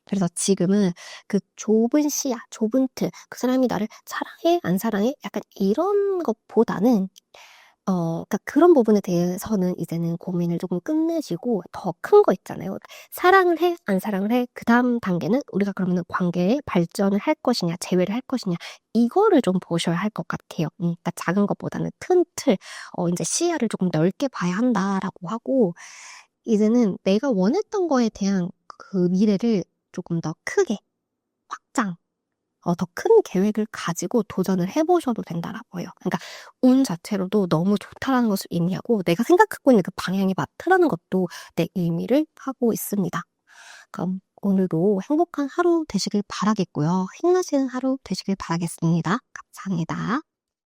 그래서 지금은 그 좁은 시야, 좁은 틀, 그 사람이 나를 사랑해, 안 사랑해? 약간 이런 것보다는 그러니까 그런 부분에 대해서는 이제는 고민을 조금 끝내시고 더 큰 거 있잖아요. 사랑을 해, 안 사랑을 해? 그다음 단계는 우리가 그러면은 관계에 발전을 할 것이냐, 재회를 할 것이냐, 이거를 좀 보셔야 할 것 같아요. 그러니까 작은 것보다는 큰 틀, 이제 시야를 조금 넓게 봐야 한다라고 하고, 이제는 내가 원했던 거에 대한 그 미래를 조금 더 크게 확장, 더 큰 계획을 가지고 도전을 해보셔도 된다라고 해요. 그러니까 운 자체로도 너무 좋다라는 것을 의미하고 내가 생각하고 있는 그 방향이 맞다라는 것도 내 의미를 하고 있습니다. 그럼 오늘도 행복한 하루 되시길 바라겠고요. 힘나시는 하루 되시길 바라겠습니다. 감사합니다.